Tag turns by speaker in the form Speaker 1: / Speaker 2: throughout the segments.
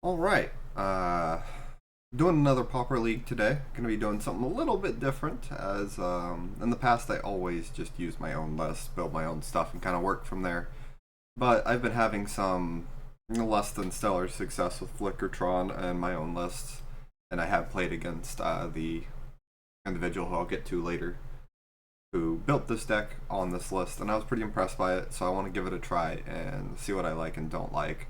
Speaker 1: Alright, doing another Pauper League today. Gonna be doing something a little bit different as, in the past I always just use my own list, build my own stuff, and kind of work from there. But I've been having some less than stellar success with Tron and my own lists, and I have played against the individual who I'll get to later, who built this deck on this list, and I was pretty impressed by it, so I want to give it a try and see what I like and don't like.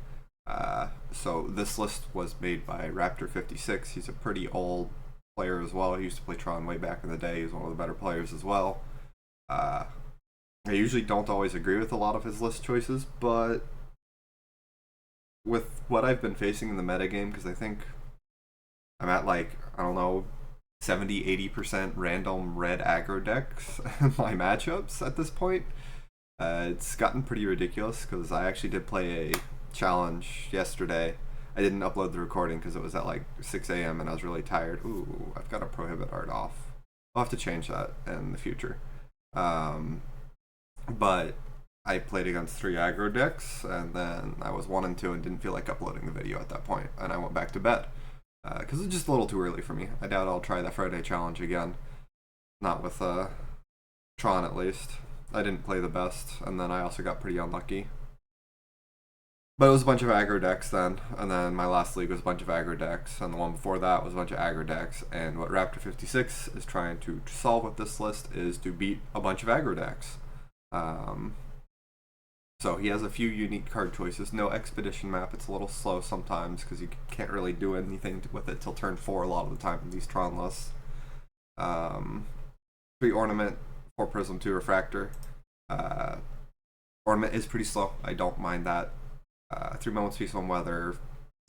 Speaker 1: So this list was made by Raptor 56. He's a pretty old player as well. He used to play Tron way back in the day. He's one of the better players as well. I usually don't always agree with a lot of his list choices, but with what I've been facing in the metagame, because I think I'm at like, I don't know, 70-80% random red aggro decks in my matchups at this point. It's gotten pretty ridiculous because I actually did play a challenge yesterday. I didn't upload the recording because it was at like 6 a.m. and I was really tired. Ooh, I've got to prohibit art off. I'll have to change that in the future. But I played against 3 aggro decks, and then I was 1 and 2 and didn't feel like uploading the video at that point, and I went back to bed because it's just a little too early for me. I doubt I'll try that Friday challenge again. Not with Tron, at least. I didn't play the best, and then I also got pretty unlucky. But it was a bunch of aggro decks then, and then my last league was a bunch of aggro decks, and the one before that was a bunch of aggro decks, and what Raptor 56 is trying to solve with this list is to beat a bunch of aggro decks. So he has a few unique card choices. No Expedition map, it's a little slow sometimes because you can't really do anything with it till turn 4 a lot of the time in these Tron lists. 3 Ornament, 4 Prism, 2 Refractor. Ornament is pretty slow, I don't mind that. 3 Moments, Peaceful Weather,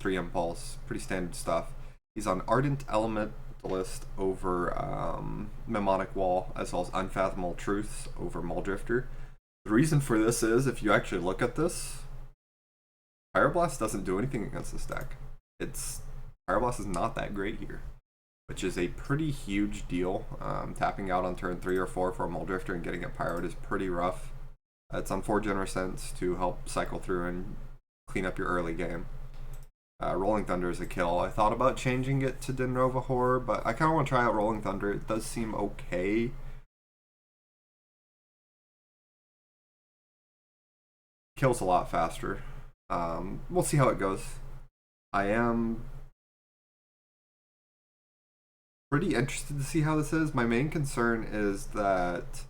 Speaker 1: 3 Impulse, pretty standard stuff. He's on Ardent Elementalist over Mnemonic Wall, as well as Unfathomable Truths over Muldrifter. The reason for this is, if you actually look at this, Pyroblast doesn't do anything against this deck. Pyroblast is not that great here, which is a pretty huge deal. Tapping out on turn 3 or 4 for a Muldrifter and getting it pyroed is pretty rough. It's on 4 Generous Sense to help cycle through and clean up your early game. Rolling Thunder is a kill. I thought about changing it to Denrova Horror, but I kind of want to try out Rolling Thunder. It does seem okay. Kills a lot faster. We'll see how it goes. I am pretty interested to see how this is. My main concern is that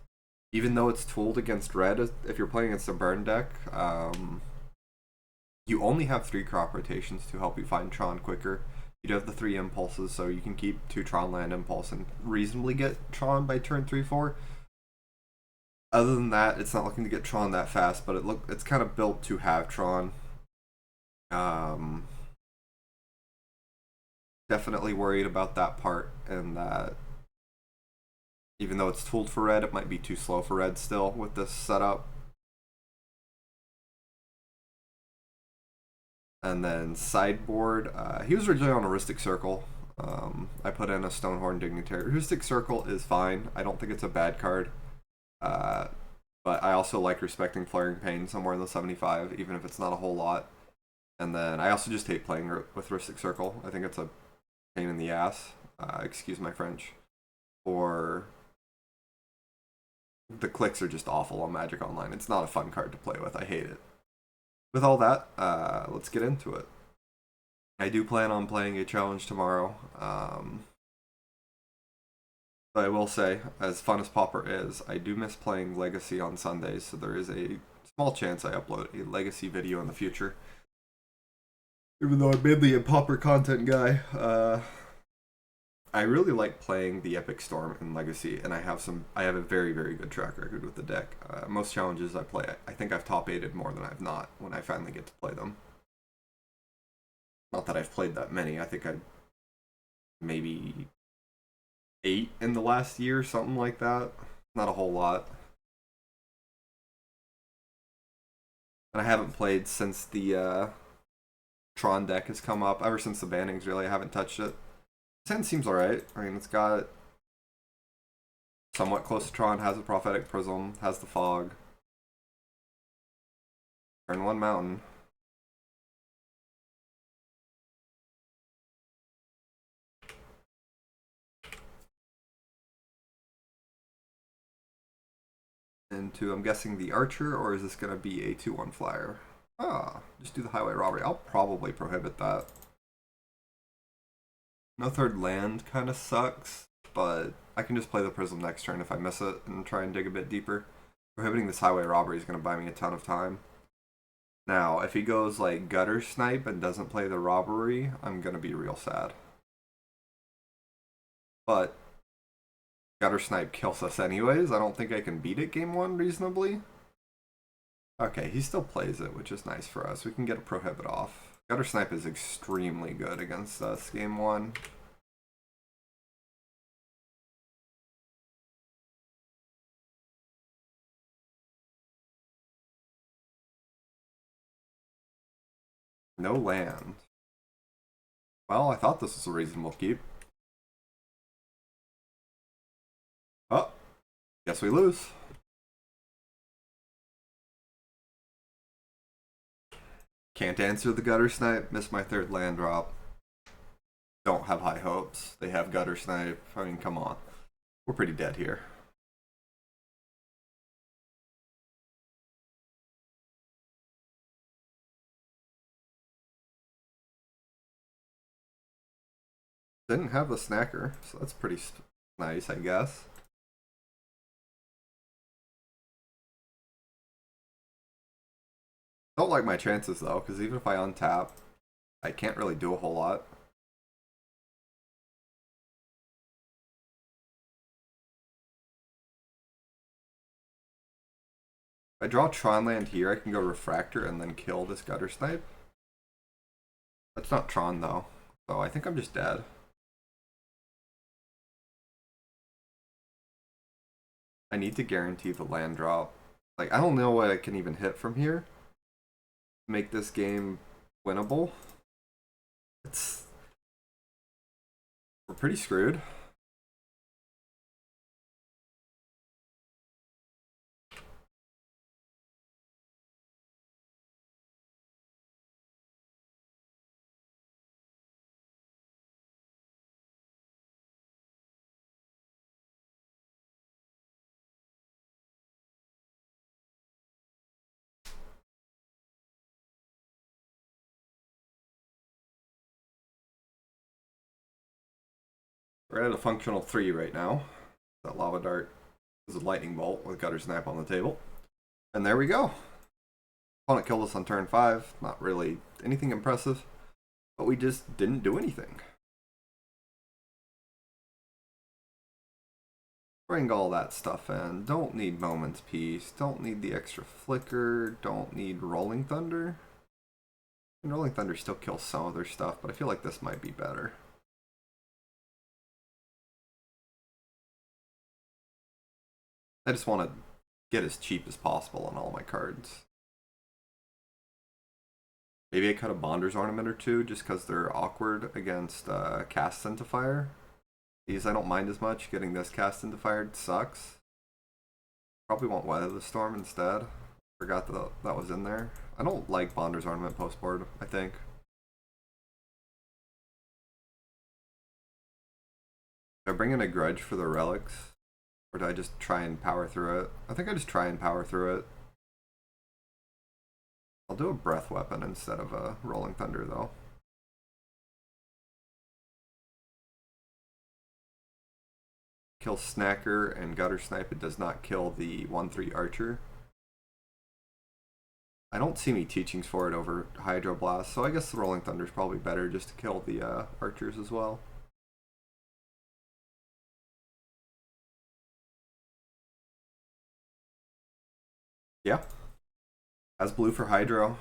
Speaker 1: even though it's tooled against red, if you're playing against a burn deck, you only have 3 crop rotations to help you find Tron quicker. You do have the 3 impulses, so you can keep 2 Tron land impulse and reasonably get Tron by turn 3-4. Other than that, it's not looking to get Tron that fast, but it's kind of built to have Tron. Definitely worried about that part, and that even though it's tooled for red, it might be too slow for red still with this setup. And then sideboard, he was originally on Heuristic Circle. I put in a Stonehorn Dignitary. Heuristic Circle is fine. I don't think it's a bad card. But I also like respecting Flaring Pain somewhere in the 75, even if it's not a whole lot. And then I also just hate playing with Heuristic Circle. I think it's a pain in the ass. Excuse my French. Or the clicks are just awful on Magic Online. It's not a fun card to play with. I hate it. With all that, let's get into it. I do plan on playing a challenge tomorrow. But I will say, as fun as Pauper is, I do miss playing Legacy on Sundays, so there is a small chance I upload a Legacy video in the future. Even though I'm mainly a Pauper content guy, I really like playing the Epic Storm in Legacy, and I have a very, very good track record with the deck. Most challenges I play, I think I've top 8'd more than I've not when I finally get to play them. Not that I've played that many, I think I maybe 8 in the last year, something like that. Not a whole lot. And I haven't played since the Tron deck has come up. Ever since the bannings, really, I haven't touched it. This hand seems alright. I mean, it's got somewhat close to Tron, has a Prophetic Prism, has the Fog. Turn 1 Mountain. into, I'm guessing, the archer, or is this going to be a 2-1 flyer? Ah, just do the highway robbery. I'll probably prohibit that. No third land kind of sucks, but I can just play the prism next turn if I miss it and try and dig a bit deeper. Prohibiting this highway robbery is going to buy me a ton of time. Now, if he goes like gutter snipe and doesn't play the robbery, I'm going to be real sad. But gutter snipe kills us anyways. I don't think I can beat it game one reasonably. Okay, he still plays it, which is nice for us. We can get a prohibit off. Gutter snipe is extremely good against us game one. No land. Well, I thought this was a reasonable keep. Oh, guess we lose. Can't answer the gutter snipe. Missed my third land drop. Don't have high hopes. They have gutter snipe. I mean, come on. We're pretty dead here. Didn't have the snacker, so that's pretty nice, I guess. Don't like my chances though, because even if I untap, I can't really do a whole lot. If I draw Tron land here, I can go Refractor and then kill this gutter snipe. That's not Tron though, so I think I'm just dead. I need to guarantee the land drop. Like, I don't know what I can even hit from here. Make this game winnable. We're pretty screwed. We're at a functional 3 right now. That lava dart is a lightning bolt with gutter snap on the table. And there we go. Opponent killed us on turn 5. Not really anything impressive, but we just didn't do anything. Bring all that stuff in. Don't need Moment's Peace. Don't need the extra flicker. Don't need Rolling Thunder. And Rolling Thunder still kills some of their stuff, but I feel like this might be better. I just want to get as cheap as possible on all my cards. Maybe I cut a Bonder's Ornament or two just because they're awkward against Cast into Fire. These I don't mind as much. Getting this Cast into Fire sucks. Probably want Weather the Storm instead. Forgot that was in there. I don't like Bonder's Ornament post board, I think. Do I bring in a Grudge for the relics? Or do I just try and power through it? I think I just try and power through it. I'll do a Breath Weapon instead of a Rolling Thunder though. Kill Snacker and Gutter Snipe. It does not kill the 1/3 Archer. I don't see any teachings for it over Hydro Blast, so I guess the Rolling Thunder is probably better just to kill the Archers as well. Yeah. As blue for Hydro.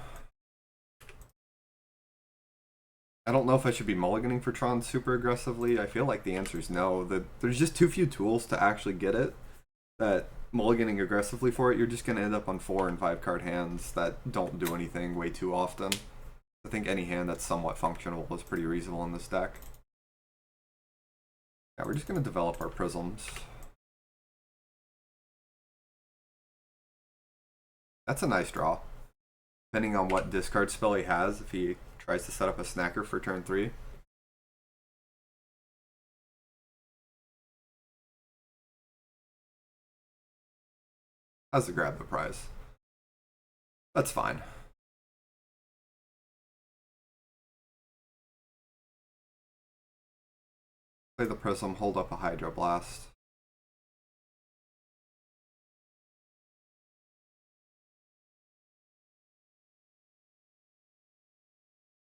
Speaker 1: I don't know if I should be mulliganing for Tron super aggressively. I feel like the answer is no. There's just too few tools to actually get it. That mulliganing aggressively for it, you're just going to end up on 4 and 5 card hands that don't do anything way too often. I think any hand that's somewhat functional is pretty reasonable in this deck. Yeah, we're just going to develop our prisms. That's a nice draw. Depending on what discard spell he has, if he tries to set up a snacker for turn 3. Has to grab the prize. That's fine. Play the Prism, hold up a Hydroblast.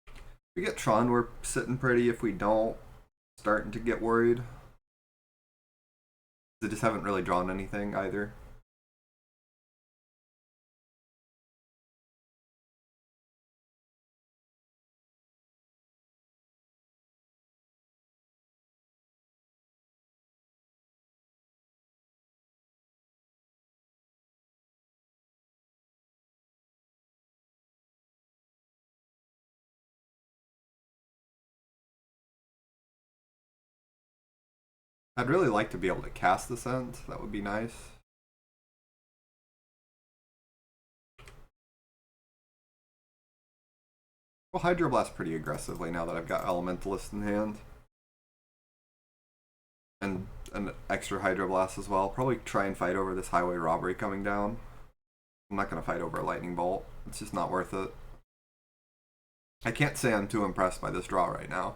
Speaker 1: If we get Tron, we're sitting pretty. If we don't, starting to get worried. They just haven't really drawn anything either. I'd really like to be able to cast the Scent. That would be nice. Well, Hydroblast pretty aggressively now that I've got Elementalist in hand. And an extra Hydroblast as well. Probably try and fight over this Highway Robbery coming down. I'm not going to fight over a Lightning Bolt. It's just not worth it. I can't say I'm too impressed by this draw right now.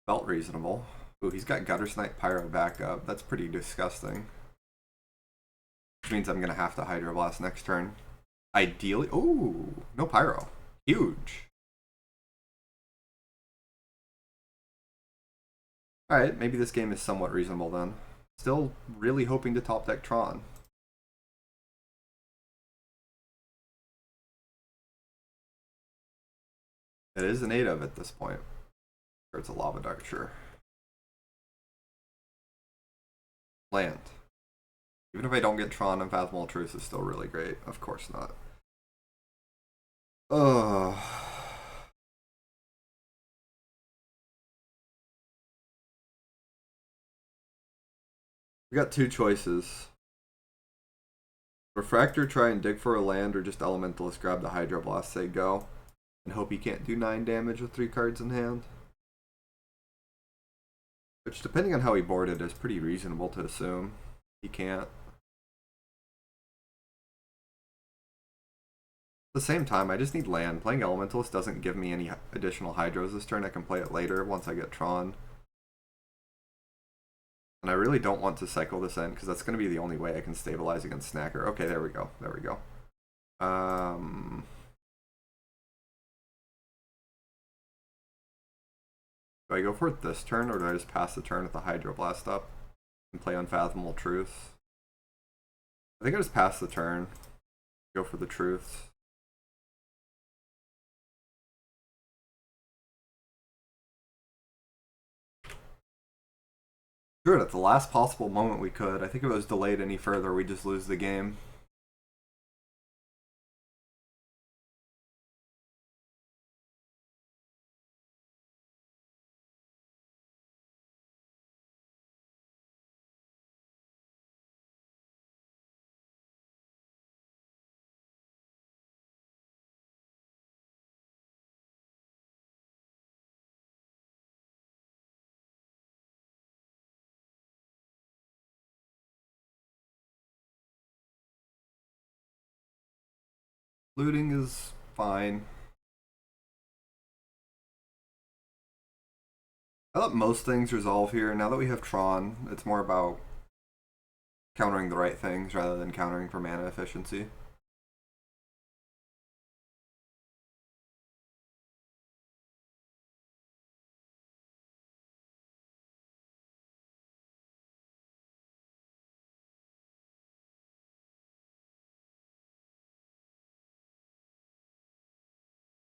Speaker 1: Felt reasonable. Ooh, he's got Gutter Snipe Pyro backup. That's pretty disgusting. Which means I'm going to have to Hydroblast next turn. Ideally... Ooh, no Pyro. Huge. Alright, maybe this game is somewhat reasonable then. Still really hoping to top deck Tron. It is a native at this point. Or it's a Lava Dart, sure. Land. Even if I don't get Tron, Unfathomable Truth is still really great. Of course not. Ugh. We got two choices. Refractor, try and dig for a land, or just Elementalist, grab the Hydroblast, say go, and hope he can't do 9 damage with 3 cards in hand. Which, depending on how he boarded, is pretty reasonable to assume. He can't. At the same time, I just need land. Playing Elementalist doesn't give me any additional Hydros this turn. I can play it later once I get Tron. And I really don't want to cycle this in, because that's going to be the only way I can stabilize against Snacker. Okay, there we go. There we go. Do I go for it this turn, or do I just pass the turn with the Hydroblast up and play Unfathomable Truth? I think I just pass the turn. Go for the Truth. Sure, at the last possible moment we could. I think if it was delayed any further, we just lose the game. Looting is fine. I let most things resolve here. Now that we have Tron, it's more about countering the right things rather than countering for mana efficiency.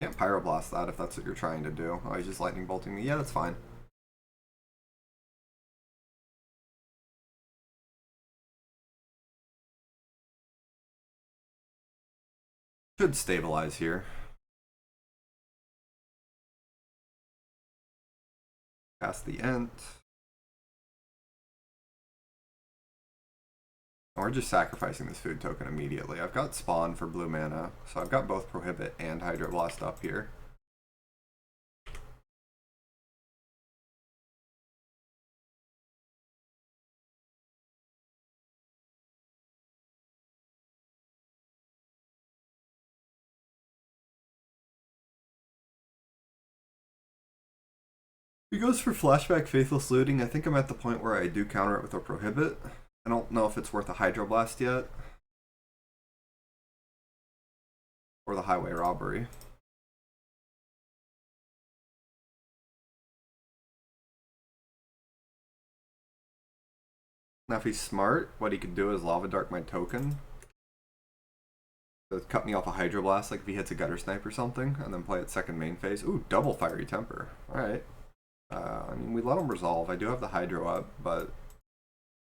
Speaker 1: Can't Pyroblast that if that's what you're trying to do. Oh, he's just Lightning Bolting me. Yeah, that's fine. Should stabilize here. Cast the Ent. Or just sacrificing this food token immediately. I've got Spawn for blue mana, so I've got both Prohibit and Hydroblast up here. He goes for flashback faithless looting. I think I'm at the point where I do counter it with a prohibit. I don't know if it's worth a hydroblast yet. Or the highway robbery. Now if he's smart, what he could do is lava dart my token. So cut me off a hydroblast, like if he hits a gutter snipe or something, and then play it second main phase. Ooh, double fiery temper. Alright. I mean, we let him resolve. I do have the hydro up, but it's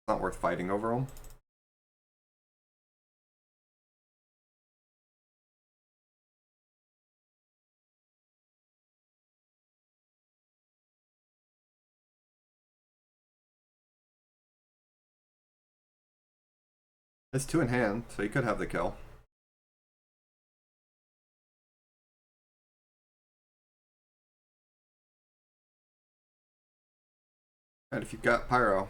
Speaker 1: not worth fighting over him. It's 2 in hand, so he could have the kill. And if you've got Pyro.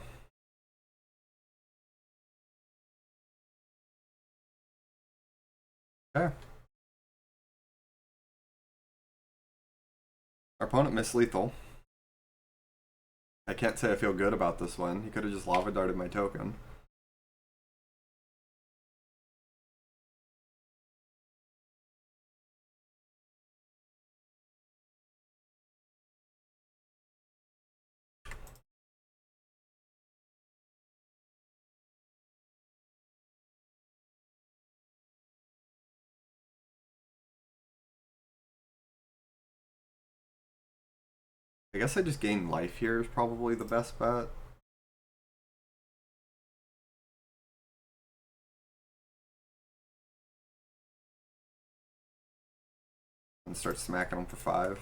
Speaker 1: Okay. Our opponent missed lethal. I can't say I feel good about this one. He could have just lava darted my token. I guess I just gain life here is probably the best bet. And start smacking him for 5.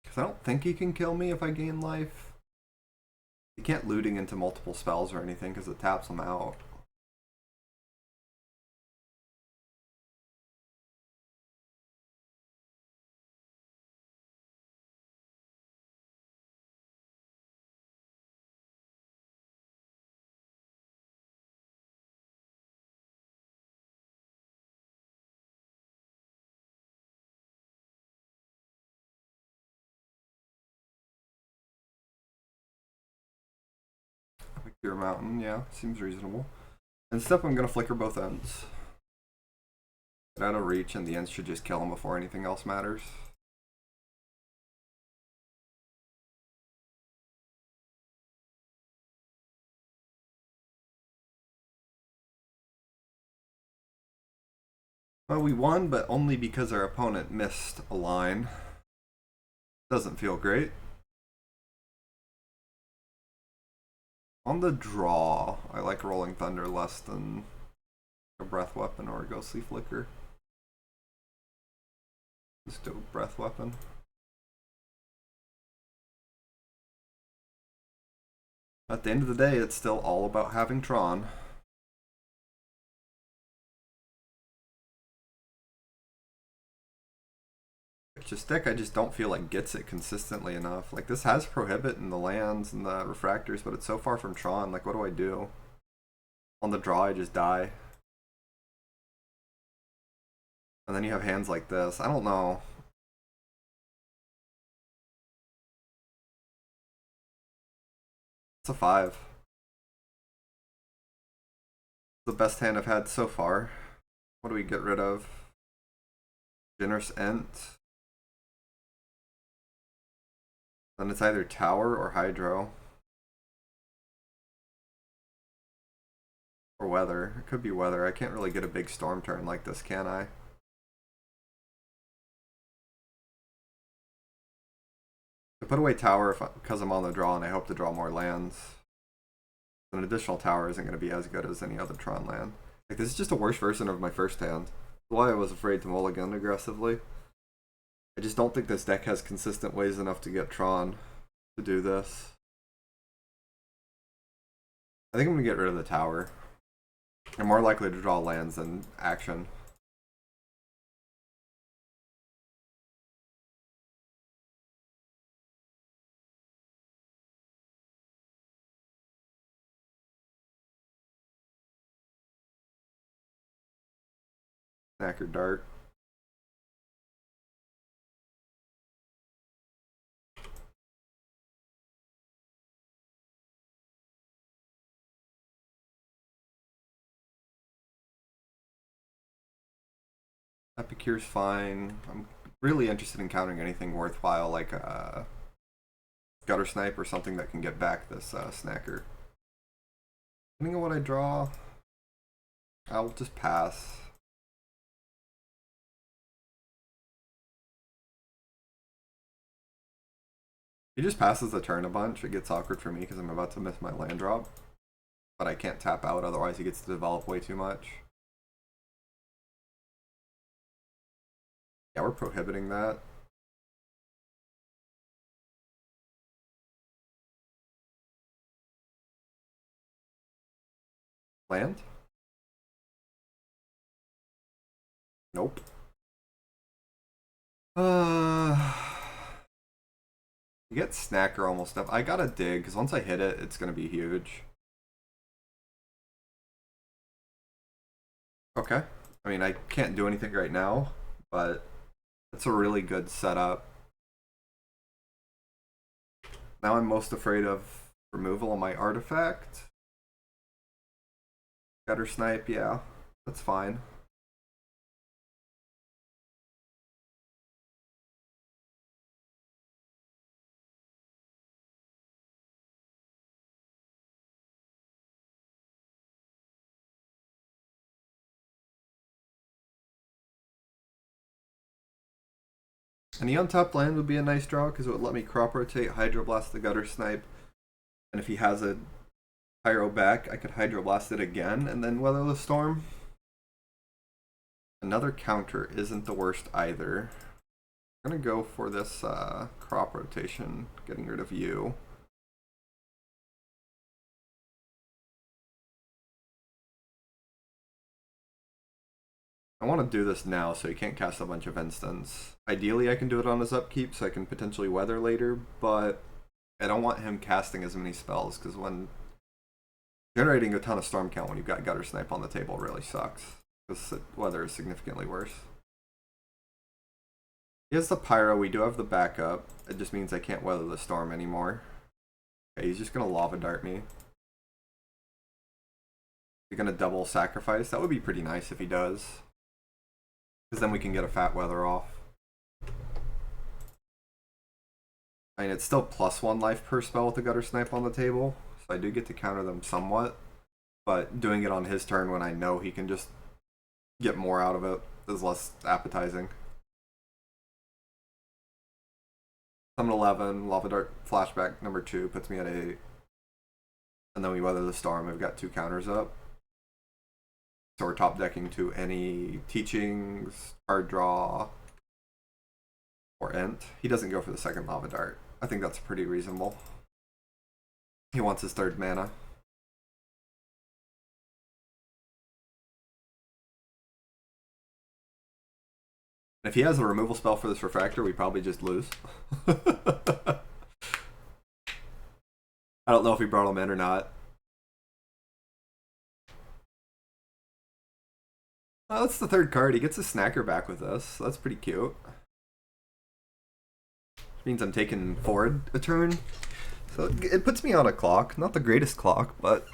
Speaker 1: Because I don't think he can kill me if I gain life. He can't looting into multiple spells or anything because it taps him out. Your mountain, yeah, seems reasonable. And step, I'm gonna flicker both ends. Get out of reach, and the ends should just kill him before anything else matters. Well, we won, but only because our opponent missed a line. Doesn't feel great. On the draw, I like Rolling Thunder less than a Breath Weapon or a Ghostly Flicker. Let's do a Breath Weapon. At the end of the day, it's still all about having Tron. Just deck I just don't feel like gets it consistently enough. Like this has Prohibit and the lands and the refractors, but it's so far from Tron. Like what do I do? On the draw I just die. And then you have hands like this. I don't know. It's a 5. The best hand I've had so far. What do we get rid of? Generous Ent. Then it's either Tower or Hydro. Or Weather. It could be Weather. I can't really get a big Storm turn like this, can I? I put away Tower because I'm on the draw and I hope to draw more lands. An additional Tower isn't going to be as good as any other Tron land. Like this is just a worse version of my first hand. That's why I was afraid to mulligan aggressively. I just don't think this deck has consistent ways enough to get Tron to do this. I think I'm going to get rid of the Tower. I'm more likely to draw lands than action. Snacker dart. Epicure's fine. I'm really interested in countering anything worthwhile like a gutter snipe or something that can get back this snacker. Depending on what I draw, I'll just pass. He just passes the turn a bunch. It gets awkward for me because I'm about to miss my land drop. But I can't tap out, otherwise he gets to develop way too much. Yeah, we're prohibiting that. Land? Nope. You get Snacker almost up. I gotta dig, because once I hit it, it's gonna be huge. Okay. I mean, I can't do anything right now, but it's a really good setup. Now I'm most afraid of removal of my artifact. Gutter snipe, yeah, that's fine. Any untapped land would be a nice draw because it would let me crop rotate, hydroblast the gutter snipe, and if he has a pyro back, I could hydroblast it again and then weather the storm. Another counter isn't the worst either. I'm gonna go for this crop rotation, getting rid of you. I want to do this now so he can't cast a bunch of instants. Ideally I can do it on his upkeep so I can potentially weather later, but I don't want him casting as many spells because when generating a ton of storm count when you've got gutter snipe on the table really sucks. Because weather is significantly worse. He has the pyro, we do have the backup. It just means I can't weather the storm anymore. Okay, he's just gonna lava dart me. He's gonna double sacrifice. That would be pretty nice if he does. Because then we can get a fat weather off. I mean, it's still +1 life per spell with the gutter snipe on the table, so I do get to counter them somewhat. But doing it on his turn when I know he can just get more out of it is less appetizing. Summon 11, Lava Dart flashback number 2 puts me at 8. And then we weather the storm, we've got 2 counters up. So we're top decking to any teachings, hard draw, or ent. He doesn't go for the second Lava Dart. I think that's pretty reasonable. He wants his 3rd mana. If he has a removal spell for this refractor, we probably just lose. I don't know if he brought him in or not. Oh, that's the 3rd card. He gets a snacker back with us. So that's pretty cute. Which means I'm taking forward a turn. So it puts me on a clock. Not the greatest clock, but...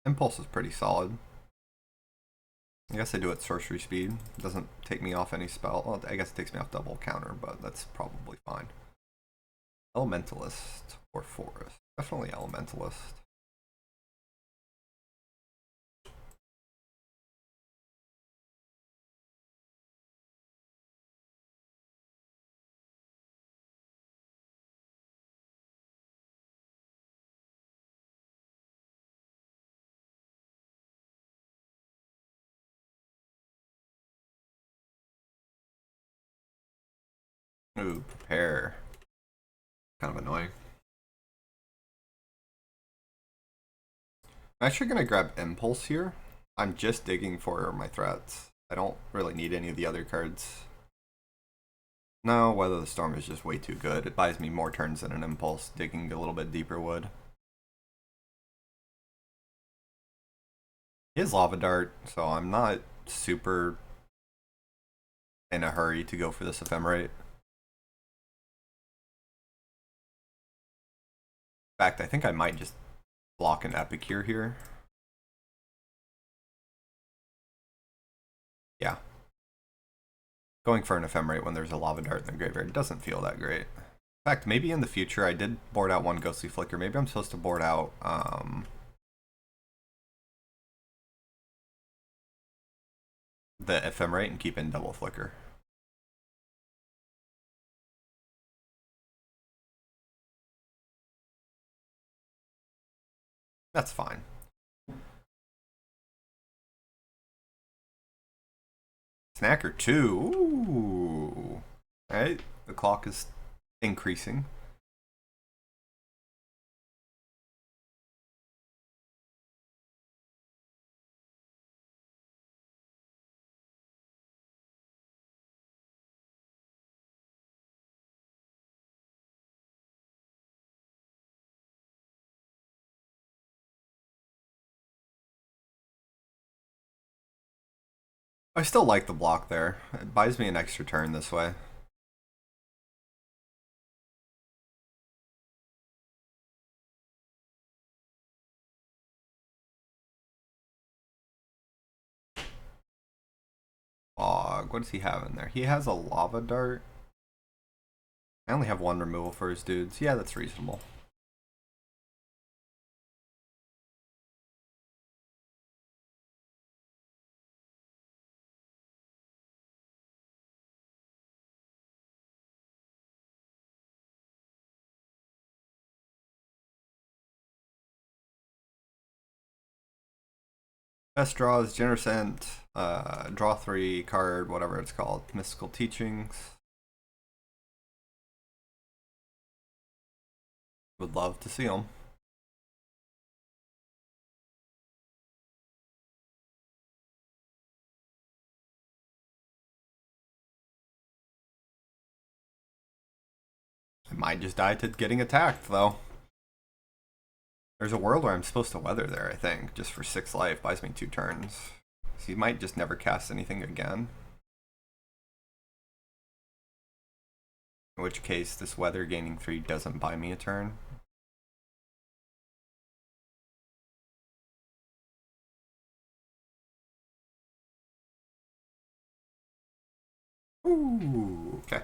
Speaker 1: Impulse is pretty solid. I guess I do it sorcery speed. It doesn't take me off any spell. Well, I guess it takes me off double counter, but that's probably fine. Elementalist or Forest? Definitely Elementalist. Ooh, prepare. Kind of annoying. I'm actually gonna grab Impulse here. I'm just digging for my threats. I don't really need any of the other cards. No, Weather the Storm is just way too good. It buys me more turns than an Impulse, digging a little bit deeper would. He has Lava Dart, so I'm not super in a hurry to go for this Ephemerate. In fact, I think I might just block an Epicure here. Yeah. Going for an Ephemerate when there's a Lava Dart in the graveyard doesn't feel that great. In fact, maybe in the future I did board out one Ghostly Flicker. Maybe I'm supposed to board out the Ephemerate and keep in double Flicker. That's fine. Snacker 2. Ooh. Alright, the clock is increasing. I still like the block there. It buys me an extra turn this way. Fog. What does he have in there? He has a Lava Dart. I only have one removal for his dudes. Yeah, that's reasonable. Best draw is Generosent, draw 3 card, whatever it's called. Mystical Teachings. Would love to see them. I might just die to getting attacked, though. There's a world where I'm supposed to weather there, I think, just for 6 life. Buys me 2 turns. So he might just never cast anything again. In which case, this weather gaining 3 doesn't buy me a turn. Ooh, okay.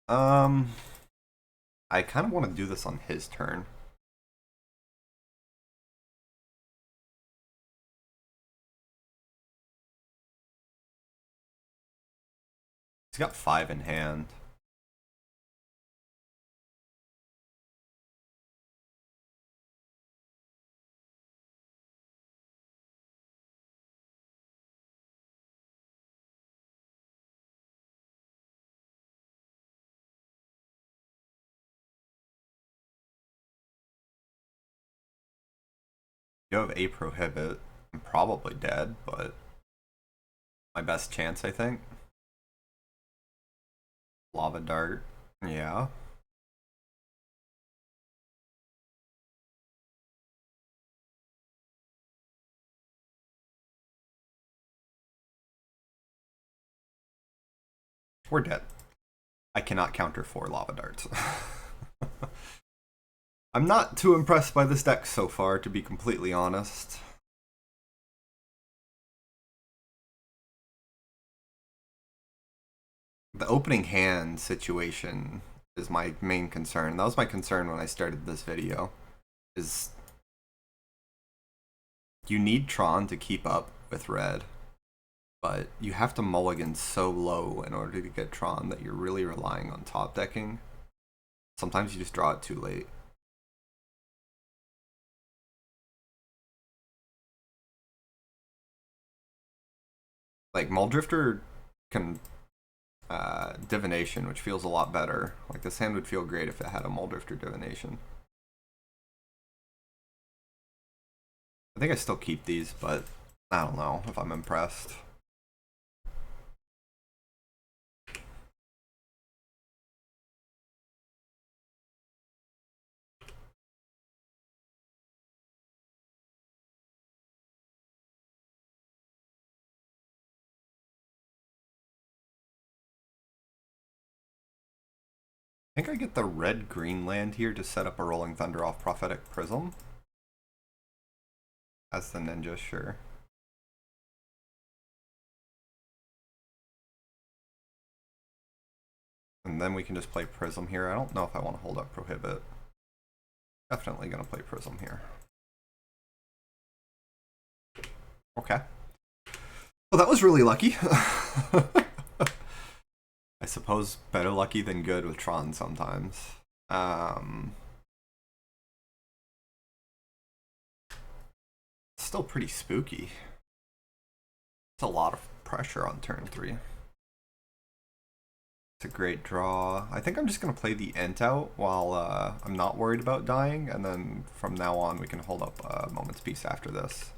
Speaker 1: I kind of want to do this on his turn. He's got 5 in hand. You have a prohibit. I'm probably dead, but my best chance, I think. Lava Dart. Yeah. We're dead. I cannot counter 4 Lava Darts. I'm not too impressed by this deck so far, to be completely honest. The opening hand situation is my main concern. That was my concern when I started this video. Is you need Tron to keep up with red, but you have to mulligan so low in order to get Tron that you're really relying on top decking. Sometimes you just draw it too late. Like Muldrifter can Divination, which feels a lot better. Like this hand would feel great if it had a Muldrifter Divination. I think I still keep these, but I don't know if I'm impressed. I think I get the red-green land here to set up a Rolling Thunder off Prophetic Prism. As the ninja, sure. And then we can just play Prism here. I don't know if I want to hold up Prohibit. Definitely going to play Prism here. Okay. Well, that was really lucky. I suppose better lucky than good with Tron sometimes. Still pretty spooky. It's a lot of pressure on turn 3. It's a great draw. I think I'm just going to play the Ent out while I'm not worried about dying, and then from now on we can hold up Moment's Peace after this.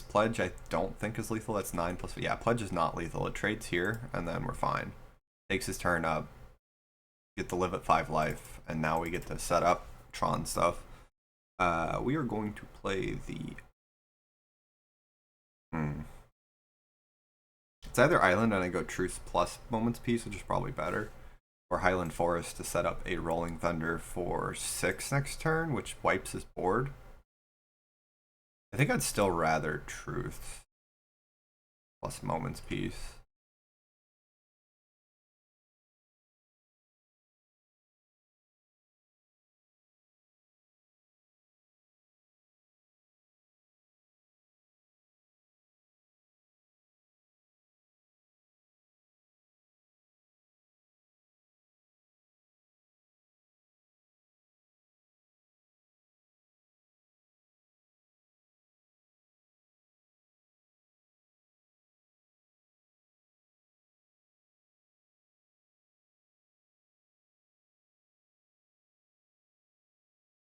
Speaker 1: Pledge I don't think is lethal. That's 9 plus. Yeah, Pledge is not lethal. It trades here, and then we're fine. Takes his turn up. Get to live at 5 life, and now we get to set up Tron stuff. We are going to play the... It's either Island and I go Truce plus Moment's Peace, which is probably better, or Highland Forest to set up a Rolling Thunder for 6 next turn, which wipes his board. I think I'd still rather Truth plus Moment's Peace.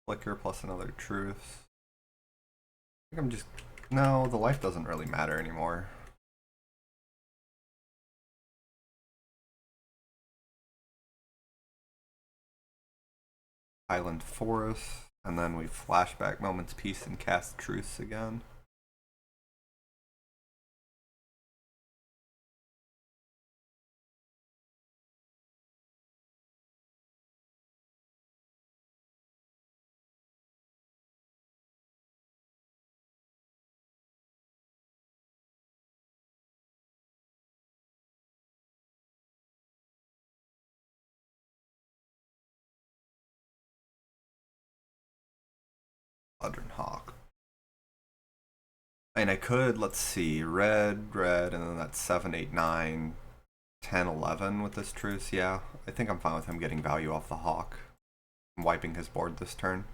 Speaker 1: Flicker plus another Truth. I think I'm just... No, the life doesn't really matter anymore. Highland Forest, and then we flashback Moment's Peace and cast Truths again. Squadron Hawk. And I could, let's see, red, and then that's 7, 8, 9, 10, 11 with this Truce. Yeah, I think I'm fine with him getting value off the Hawk. I'm wiping his board this turn.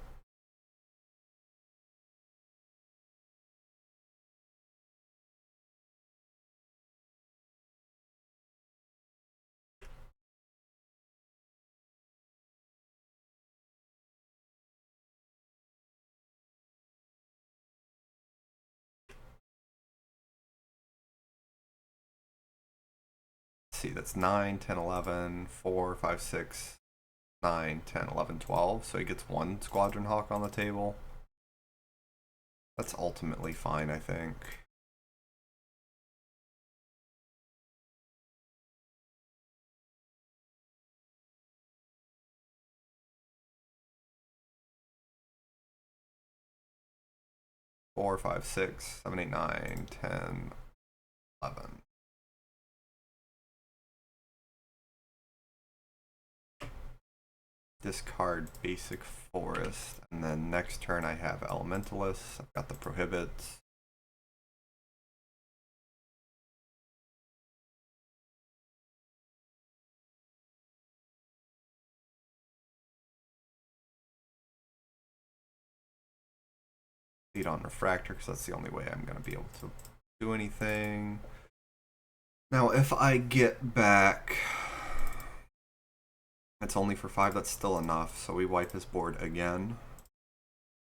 Speaker 1: See, that's 9, 10, 11, 4, 5, 6, 9, 10, 11, 12. So he gets 1 Squadron Hawk on the table. That's ultimately fine, I think. Four, 5, 6, 7, 8, 9, 10, 11. Discard basic forest, and then next turn I have elementalists. I've got the prohibits. Lead on refractor because that's the only way I'm going to be able to do anything. Now if I get back, it's only for 5, that's still enough, so we wipe his board again.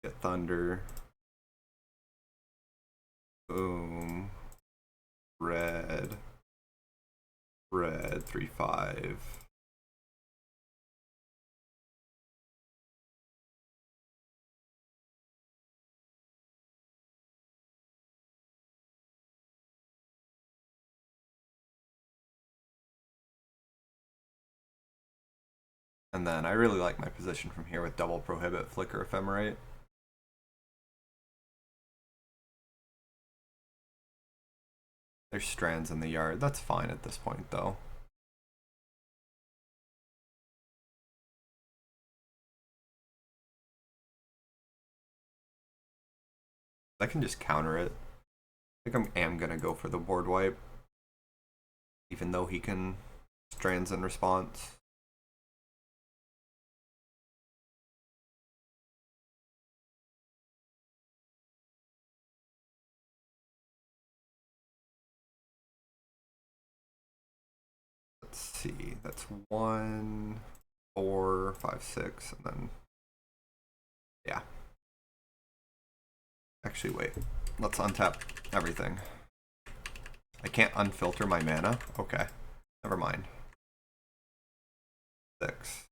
Speaker 1: Get Thunder. Boom. Red. 3, 5. And then I really like my position from here with double prohibit, flicker, ephemerate. There's strands in the yard. That's fine at this point, though. I can just counter it. I think I am going to go for the board wipe. Even though he can strands in response. Let's see. That's 1, 4, 5, 6, and then yeah. Actually, wait. Let's untap everything. I can't unfilter my mana? Okay. Never mind. 6.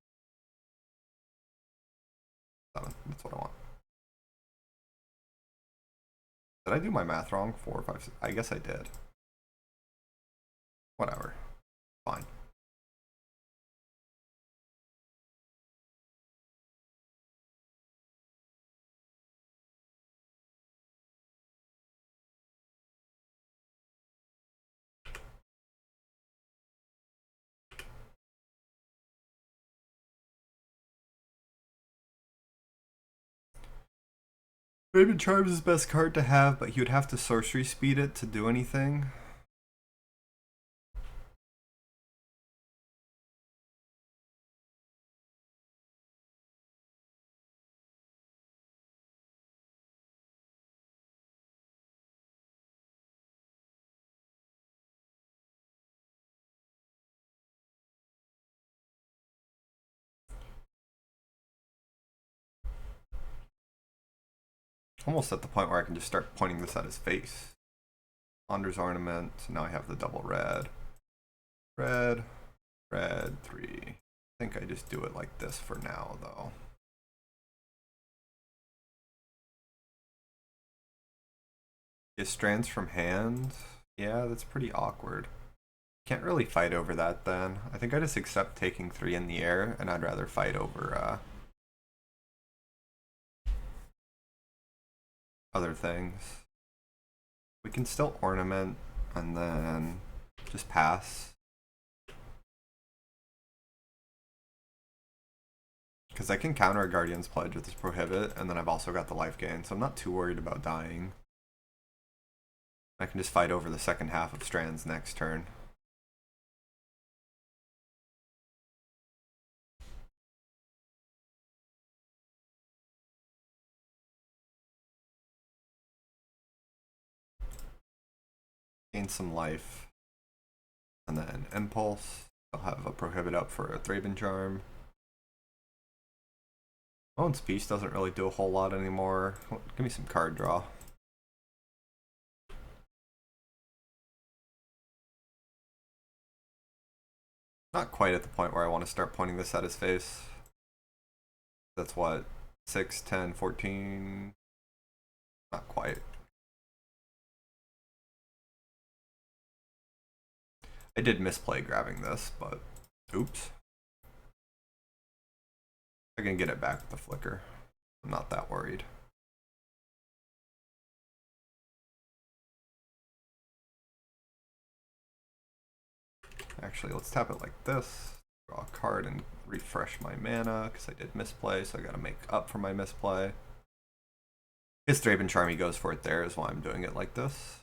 Speaker 1: 7. That's what I want. Did I do my math wrong? 4, 5, 6. I guess I did. Whatever. Fine. Raven Charms is best card to have, but he would have to sorcery speed it to do anything. Almost at the point where I can just start pointing this at his face. Ponder's Ornament. Now I have the double red. Red. Red. 3. I think I just do it like this for now, though. Get strands from hand? Yeah, that's pretty awkward. Can't really fight over that then. I think I just accept taking 3 in the air, and I'd rather fight over other things. We can still ornament and then just pass. Because I can counter a Guardian's Pledge with this Prohibit, and then I've also got the life gain, so I'm not too worried about dying. I can just fight over the second half of strands next turn. Gain some life. And then Impulse. I'll have a Prohibit up for a Thraben Charm. Owen's Peace doesn't really do a whole lot anymore. Give me some card draw. Not quite at the point where I want to start pointing this at his face. That's what? 6, 10, 14? Not quite. I did misplay grabbing this, but oops. I can get it back with the flicker. I'm not that worried. Actually, let's tap it like this. Draw a card and refresh my mana because I did misplay, so I gotta make up for my misplay. His Thraben Charm, he goes for it there, is why I'm doing it like this.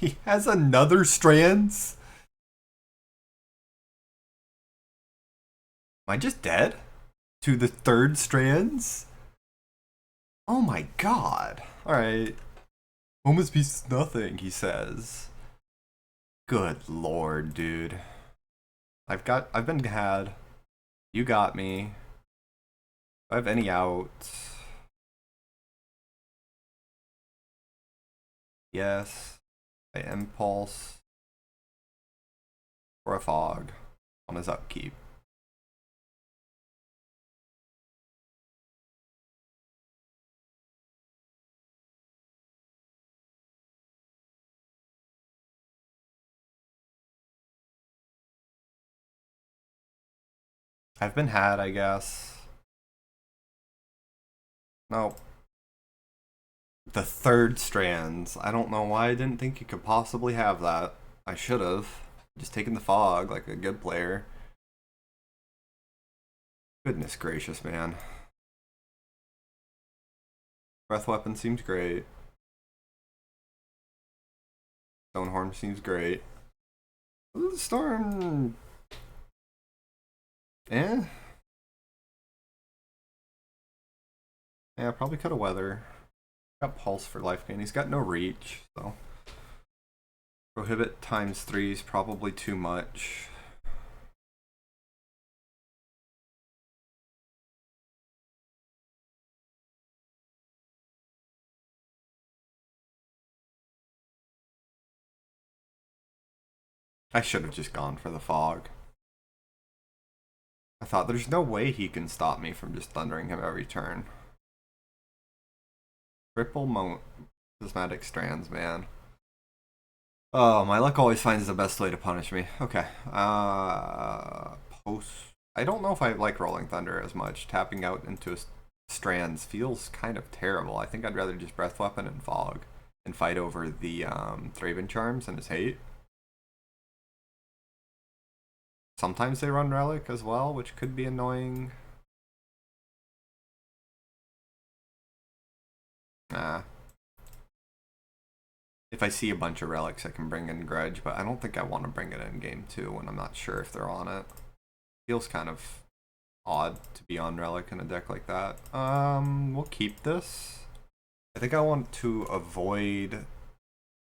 Speaker 1: He has another strands? Am I just dead? To the third strands? Oh my god. Alright. Homeless piece is nothing, he says. Good lord, dude. I've been had. You got me. Do I have any outs? Yes. I impulse. or a fog on his upkeep. I've been had, I guess. No. The third strands. I don't know why I didn't think you could possibly have that. I should have. Just taken the fog like a good player. Goodness gracious, man. Breath weapon seems great. Stonehorn seems great. Storm. Eh. Yeah, probably could have weather. Got pulse for life gain. He's got no reach, so prohibit ×3 is probably too much. I should have just gone for the fog. I thought there's no way he can stop me from just thundering him every turn. Triple prismatic strands, man. Oh, my luck always finds the best way to punish me. Okay. Post. I don't know if I like Rolling Thunder as much. Tapping out into strands feels kind of terrible. I think I'd rather just Breath Weapon and Fog and fight over the Thraben Charms and his hate. Sometimes they run Relic as well, which could be annoying. Nah. If I see a bunch of relics, I can bring in Grudge, but I don't think I want to bring it in game 2 when I'm not sure if they're on it. Feels kind of odd to be on Relic in a deck like that. We'll keep this. I think I want to avoid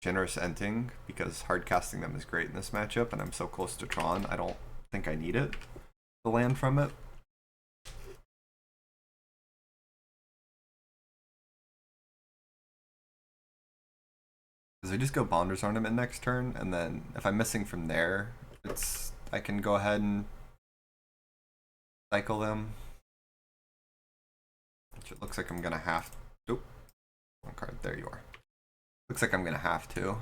Speaker 1: Generous Enting because hard casting them is great in this matchup, and I'm so close to Tron, I don't think I need it to land from it. Because I just go Bonders Ornament next turn, and then if I'm missing from there, I can go ahead and cycle them. Which it looks like I'm gonna have to. Oop. One card, there you are. Looks like I'm gonna have to.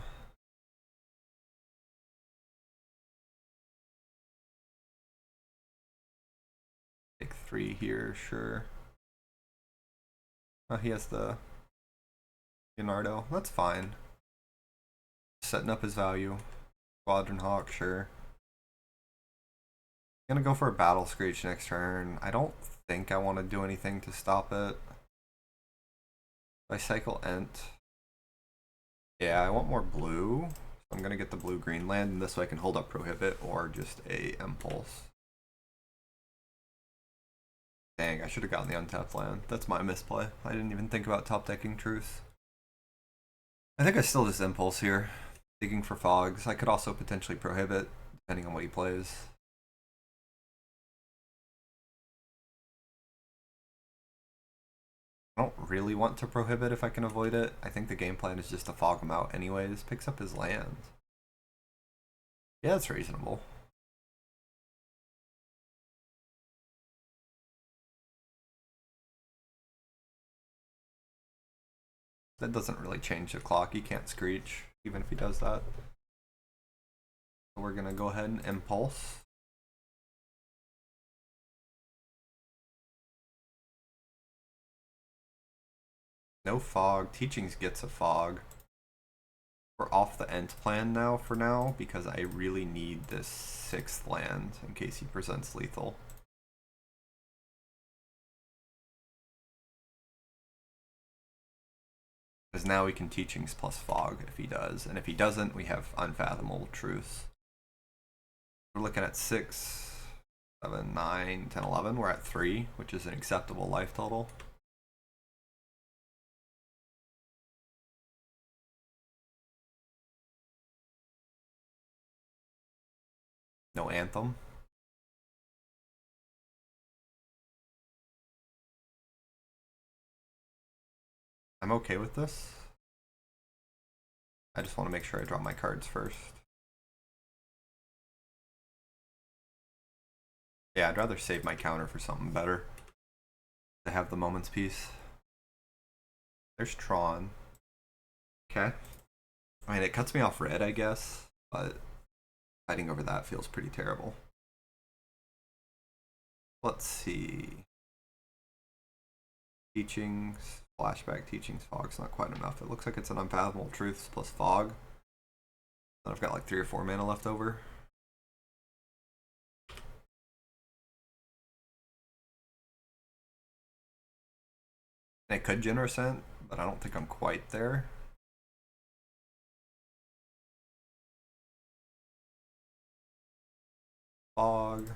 Speaker 1: Take 3 here, sure. Oh, he has the Leonardo. That's fine. Setting up his value. Squadron Hawk, sure. I'm gonna go for a Battle Screech next turn. I don't think I want to do anything to stop it. If I cycle Ent. Yeah, I want more blue. So I'm gonna get the blue-green land, and this way I can hold up Prohibit or just a Impulse. Dang, I should have gotten the untapped land. That's my misplay. I didn't even think about top decking Truth. I think I still just Impulse here. Digging for fogs. I could also potentially Prohibit, depending on what he plays. I don't really want to Prohibit if I can avoid it. I think the game plan is just to fog him out anyways. Picks up his land. Yeah, that's reasonable. That doesn't really change the clock. He can't Screech, even if he does that. So we're gonna go ahead and Impulse. No fog. Teachings gets a fog. We're off the Ent plan now for now because I really need this 6th land in case he presents lethal. Because now we can Teachings plus fog if he does, and if he doesn't, we have Unfathomable Truth. We're looking at 6, 7, 9, 10, 11. We're at 3, which is an acceptable life total. No Anthem. I'm okay with this. I just want to make sure I draw my cards first. Yeah, I'd rather save my counter for something better. To have the Moment's Peace. There's Tron. Okay. I mean, it cuts me off red, I guess, but fighting over that feels pretty terrible. Let's see. Teachings, flashback, teachings, fog's not quite enough. It looks like it's an Unfathomable Truths plus fog. Then I've got like 3 or 4 mana left over. And it could Generous Scent, but I don't think I'm quite there. Fog.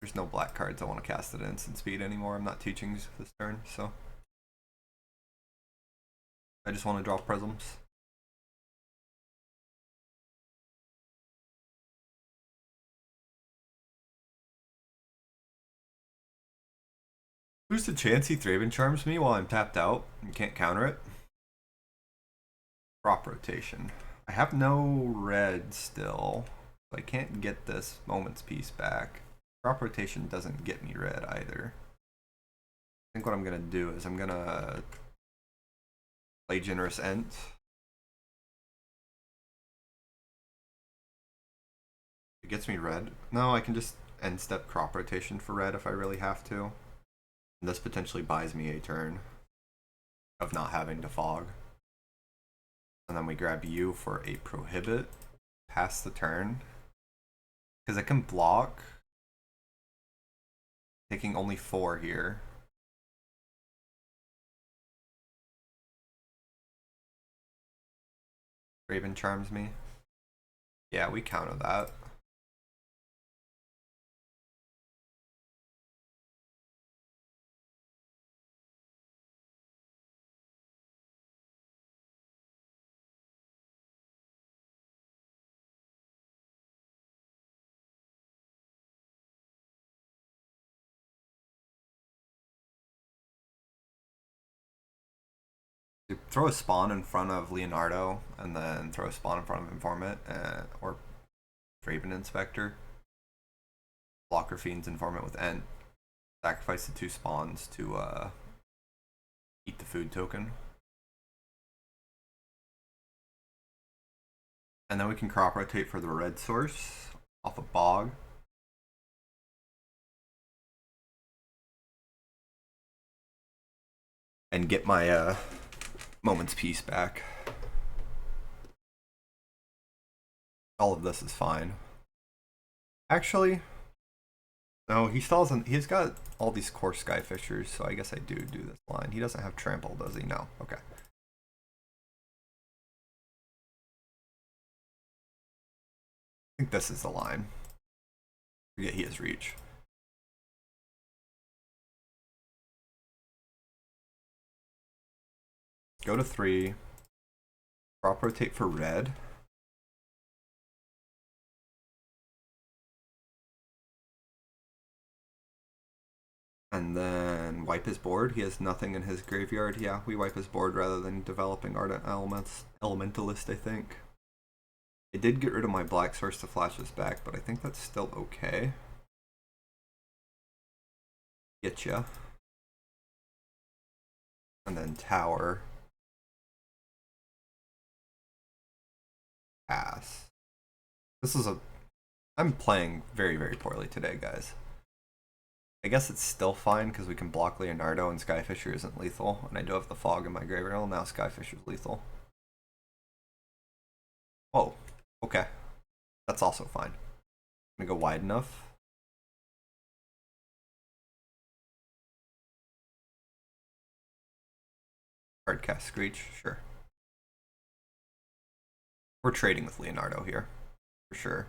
Speaker 1: There's no black cards I want to cast at instant speed anymore. I'm not teaching this turn, so I just want to draw Prisms. There's a chance he Thraben Charms me while I'm tapped out and can't counter it. Crop rotation. I have no red still, so I can't get this Moment's Peace back. Crop rotation doesn't get me red either. I think what I'm gonna do is I'm gonna play Generous Ent. It gets me red. No, I can just end step crop rotation for red if I really have to. And this potentially buys me a turn of not having to fog. And then we grab you for a prohibit. Pass the turn. Because it can block. Taking only 4 here. Raven Charms me. Yeah, we counter that. You throw a spawn in front of Leonardo, and then throw a spawn in front of Informant, or Raven Inspector. Blocker Fiend's Informant with Ent. Sacrifice the 2 spawns to eat the food token. And then we can crop rotate for the red source off a bog. And get my Moment's Peace back. All of this is fine. Actually, no, he still hasn't. He's got all these core Skyfishers, so I guess I do this line. He doesn't have Trample, does he? No. Okay. I think this is the line. Forget he has reach. Go to 3. Crop rotate for red. And then wipe his board. He has nothing in his graveyard. Yeah, we wipe his board rather than developing Ardent Elementalist, I think. I did get rid of my black source to flash this back, but I think that's still okay. Getcha. And then tower. Pass. This is a... I'm playing very, very poorly today, guys. I guess it's still fine because we can block Leonardo and Skyfisher isn't lethal. And I do have the fog in my graveyard. Well, now Skyfisher's lethal. Whoa. Okay. That's also fine. I'm gonna go wide enough. Hard cast Screech, sure. We're trading with Leonardo here, for sure.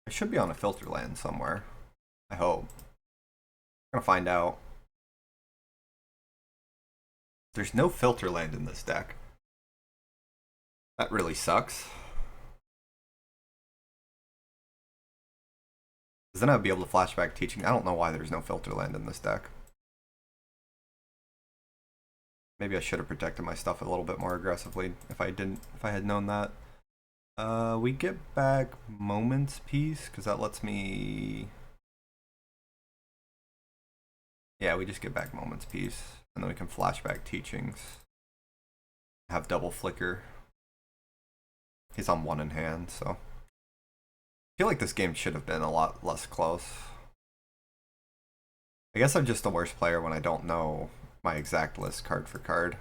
Speaker 1: I should be on a filter land somewhere. I hope. I'm gonna find out. There's no filter land in this deck. That really sucks. Because then I'd be able to flashback teaching. I don't know why there's no filter land in this deck. Maybe I should have protected my stuff a little bit more aggressively if I had known that. We get back Moments Peace, because that lets me... Yeah, we just get back Moments Peace, and then we can flashback Teachings. Have double flicker. He's on 1 in hand, so... I feel like this game should have been a lot less close. I guess I'm just the worst player when I don't know my exact list card for card.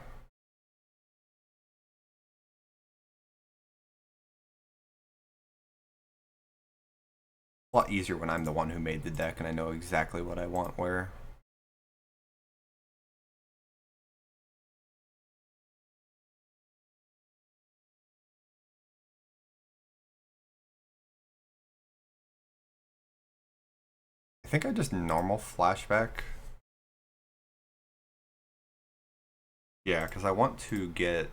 Speaker 1: A lot easier when I'm the one who made the deck and I know exactly what I want where. I think I just normal flashback. Yeah, because I want to get...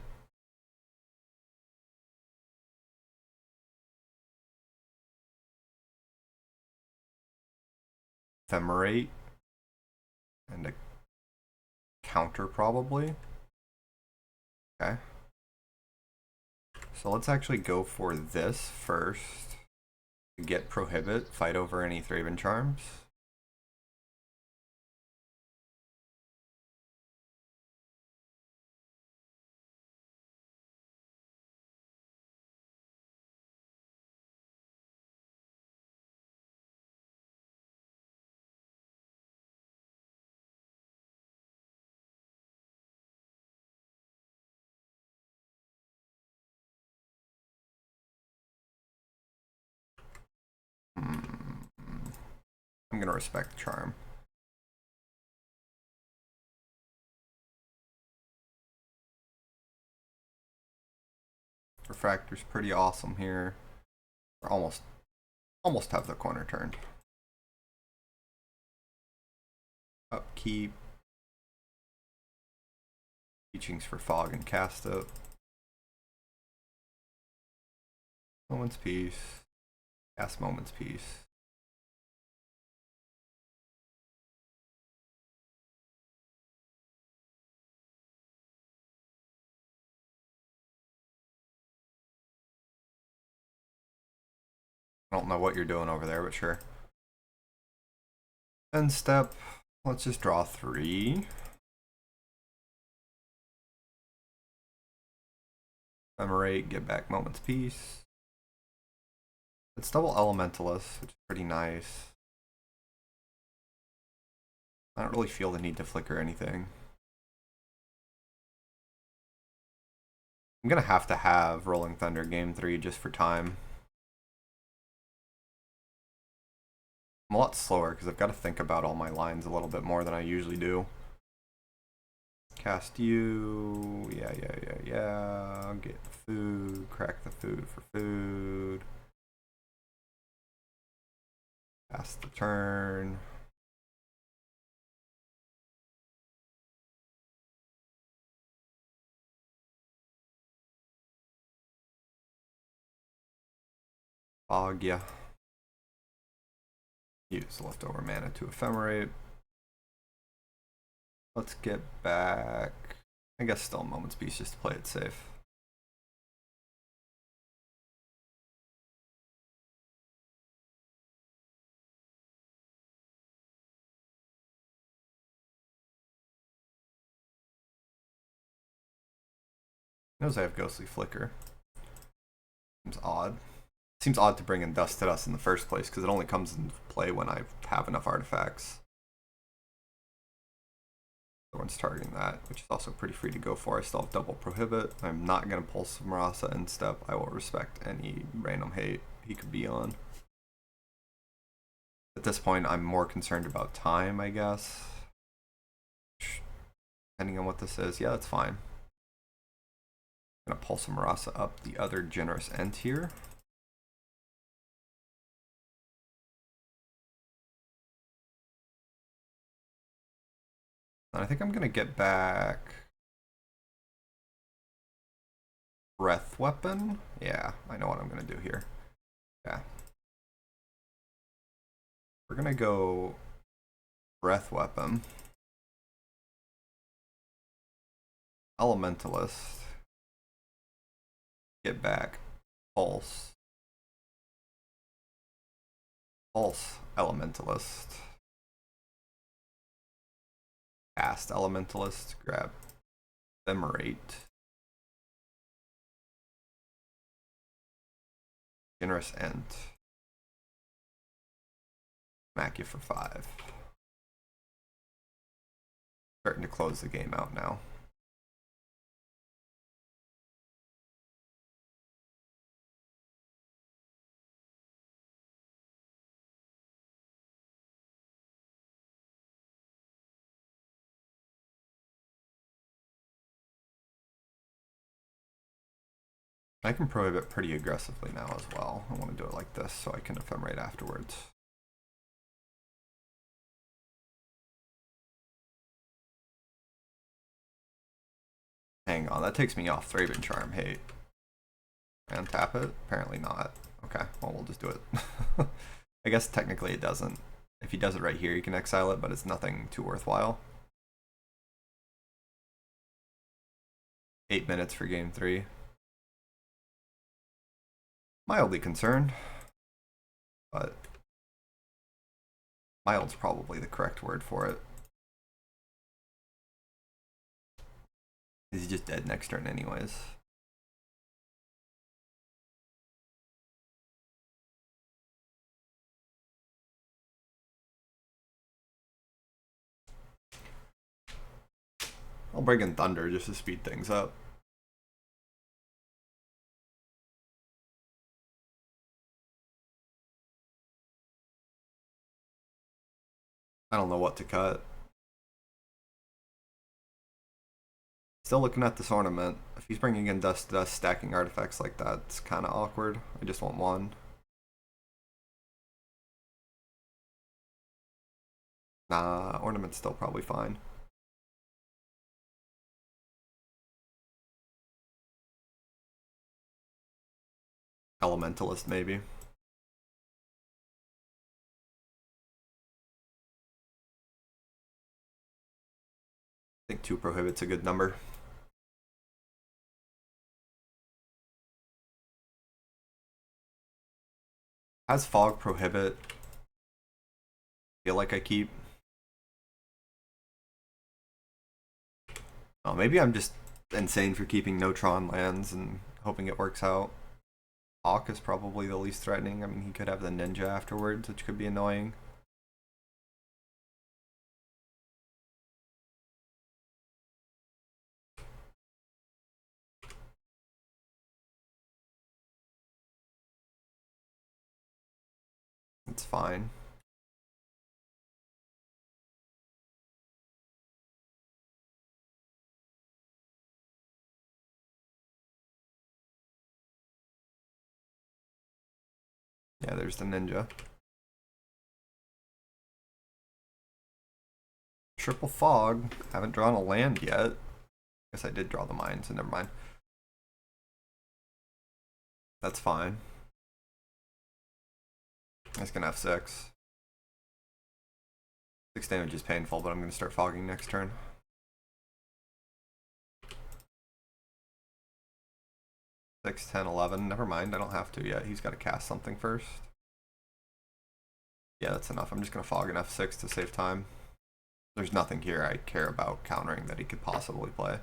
Speaker 1: Ephemerate. And a counter, probably. Okay. So let's actually go for this first. Get Prohibit, fight over any Thraben Charms. I'm gonna respect Charm. Refractor's pretty awesome here. We're almost have the corner turned. Upkeep. Teachings for Fog and Cast It. Moments Peace. Cast Moments Peace. I don't know what you're doing over there, but sure. End step. Let's just draw 3. Ephemerate, get back Moments Peace. It's double Elementalist, which is pretty nice. I don't really feel the need to flicker anything. I'm gonna have to have Rolling Thunder Game 3 just for time. I'm a lot slower because I've got to think about all my lines a little bit more than I usually do. Cast you, yeah. Get food, crack the food for food. Pass the turn. Fog, yeah. Use leftover mana to Ephemerate. Let's get back... I guess still Moments Peace just to play it safe. Knows I have Ghostly Flicker. Seems odd. Seems odd to bring in Dust to Dust in the first place because it only comes into play when I have enough artifacts. Everyone's targeting that, which is also pretty free to go for. I still have double Prohibit. I'm not going to Pulse Marasa in step. I will respect any random hate he could be on. At this point, I'm more concerned about time, I guess. Depending on what this is. Yeah, that's fine. I'm going to Pulse Marasa up the other Generous End here. And I think I'm going to get back Breath Weapon. Yeah, I know what I'm going to do here. Yeah. We're going to go Breath Weapon. Elementalist. Get back. Pulse. Pulse Elementalist. Cast Elementalist. Grab Ephemerate. Generous Ent. Smack you for 5. Starting to close the game out now. I can prohibit pretty aggressively now as well. I want to do it like this so I can ephemerate afterwards. Hang on, that takes me off Thraben Charm Hate. And tap it? Apparently not. Okay, well we'll just do it. I guess technically it doesn't. If he does it right here, you can exile it, but it's nothing too worthwhile. 8 minutes for game 3. Mildly concerned, but mild's probably the correct word for it. He's just dead next turn anyways. I'll bring in Thunder just to speed things up. I don't know what to cut. Still looking at this ornament. If he's bringing in Dust Dust, stacking artifacts like that, it's kind of awkward. I just want one. Nah, ornament's still probably fine. Elementalist, maybe. I think 2 prohibit's a good number. Has Fog prohibit? Feel like I keep. Oh, maybe I'm just insane for keeping no Tron lands and hoping it works out. Hawk is probably the least threatening. I mean, he could have the Ninja afterwards, which could be annoying. It's fine. Yeah, there's the Ninja. Triple Fog. Haven't drawn a land yet. Guess I did draw the mine, so never mind. That's fine. He's gonna have 6. 6 damage is painful, but I'm gonna start fogging next turn. 6, 10, 11. Never mind, I don't have to yet. He's got to cast something first. Yeah, that's enough. I'm just gonna fog an F6 to save time. There's nothing here I care about countering that he could possibly play.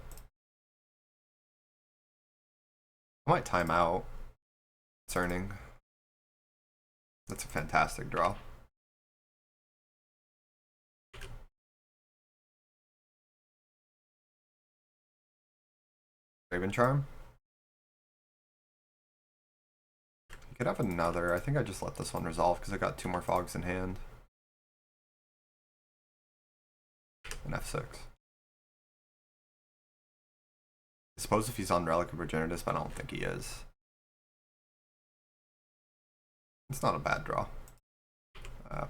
Speaker 1: I might time out. Concerning. That's a fantastic draw. Raven Charm. You could have another. I think I just let this one resolve because I got 2 more fogs in hand. An F6. I suppose if he's on Relic of Progenitus, but I don't think he is. It's not a bad draw.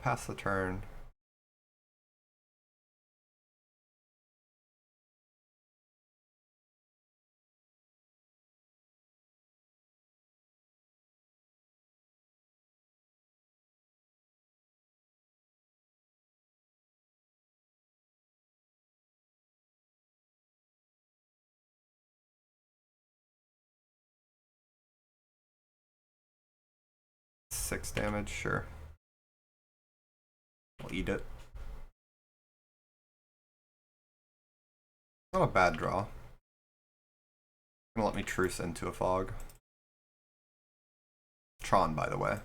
Speaker 1: Pass the turn. 6 damage, sure. I'll eat it. Not a bad draw. Gonna let me truce into a fog. Tron, by the way.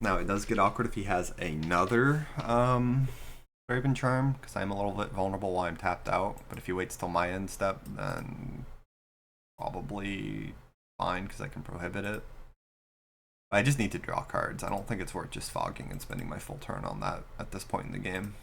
Speaker 1: Now, it does get awkward if he has another Raven Charm, because I'm a little bit vulnerable while I'm tapped out. But if he waits till my end step, then probably fine, because I can prohibit it. I just need to draw cards. I don't think it's worth just fogging and spending my full turn on that at this point in the game.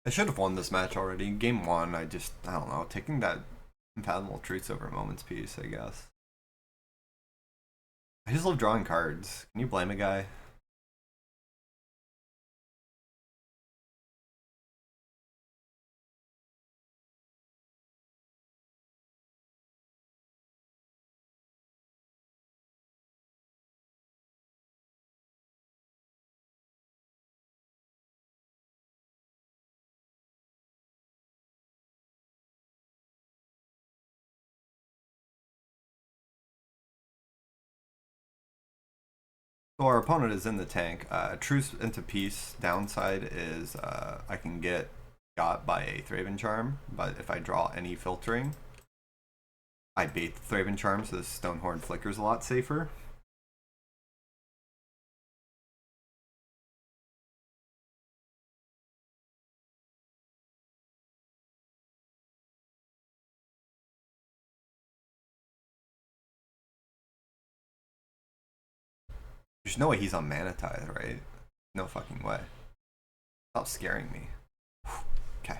Speaker 1: I should have won this match already. Game 1, I don't know, taking that Unfathomable Truths over Moment's Peace, I guess. I just love drawing cards. Can you blame a guy? So our opponent is in the tank. Truce into Peace downside is I can get got by a Thraven Charm, but if I draw any filtering, I bait the Thraven Charm, so the Stonehorn Flicker's a lot safer. There's no way he's on Mana Tithe, right? No fucking way. Stop scaring me. Okay.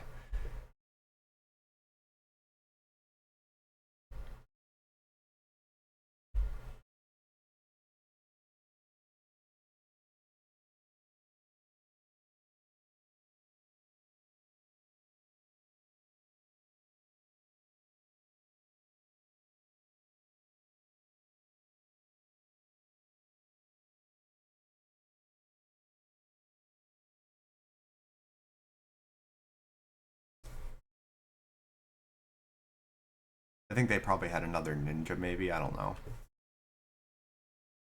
Speaker 1: I think they probably had another ninja, maybe. I don't know.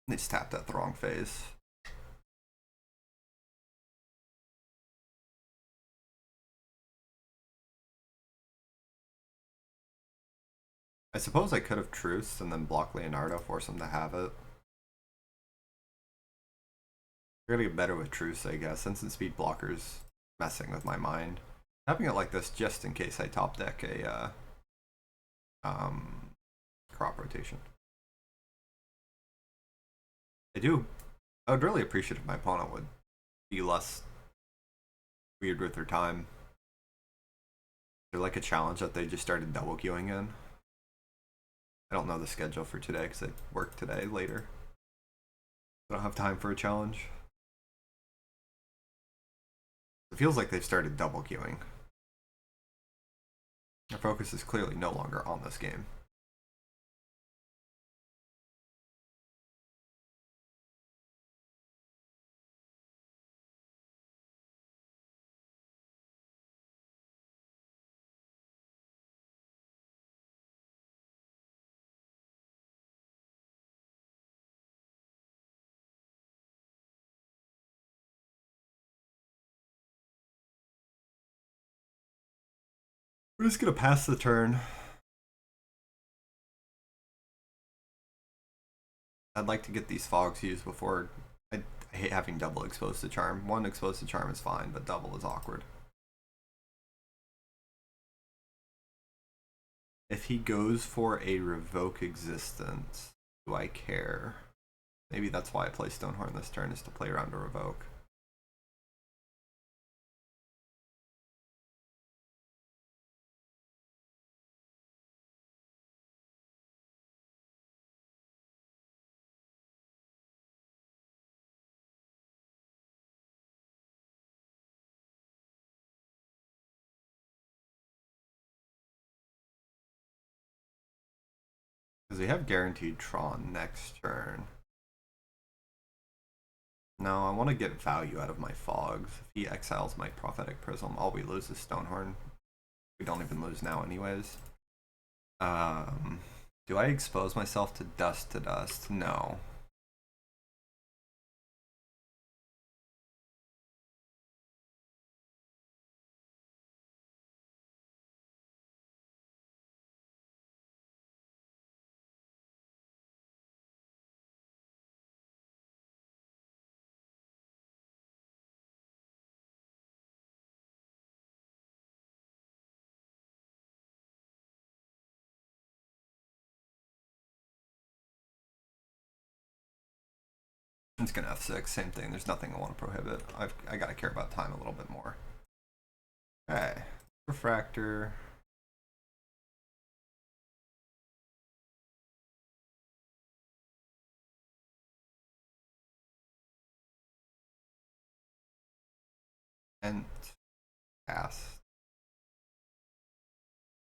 Speaker 1: They just tapped at the wrong phase. I suppose I could have truced and then blocked Leonardo, force him to have it. I gotta get better with truce, I guess. Instant speed blockers messing with my mind. Having it like this just in case I top deck a crop rotation. I would really appreciate if my opponent would be less weird with their time. They're like a challenge that they just started double queuing in. I don't know the schedule for today because I work today later. I don't have time for a challenge. It feels like they've started double queuing. Their focus is clearly no longer on this game. We're just gonna pass the turn. I'd like to get these fogs used before. I hate having double exposed to charm. One exposed to charm is fine, but double is awkward. If he goes for a revoke existence, do I care? Maybe that's why I play Stonehorn this turn, is to play around a revoke. Because we have guaranteed Tron next turn. No, I want to get value out of my fogs. If he exiles my prophetic prism, all we lose is Stonehorn. We don't even lose now anyways. Do I expose myself to dust? No. I'm just gonna F6, same thing. There's nothing I want to prohibit. I gotta care about time a little bit more. Alright. Refractor. And pass.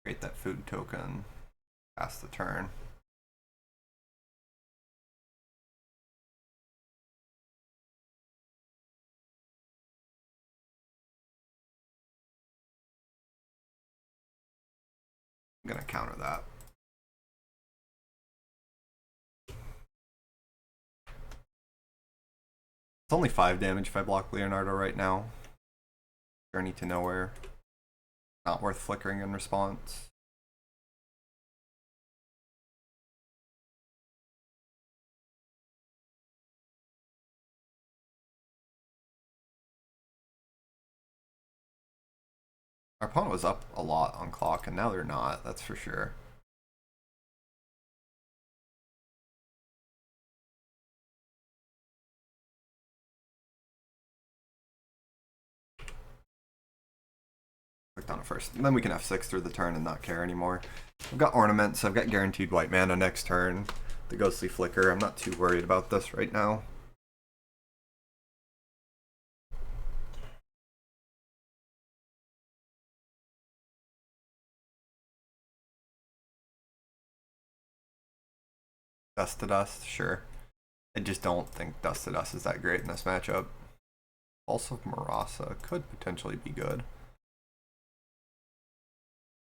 Speaker 1: Create that food token. Pass the turn. I'm gonna counter that. It's only 5 damage if I block Leonardo right now. Journey to Nowhere. Not worth flickering in response. Our opponent was up a lot on clock, and now they're not, that's for sure. Clicked on it first. And then we can F6 through the turn and not care anymore. I've got Ornaments, I've got guaranteed white mana next turn. The Ghostly Flicker, I'm not too worried about this right now. Dust to Dust, sure. I just don't think Dust to Dust is that great in this matchup. Also, Marasa could potentially be good.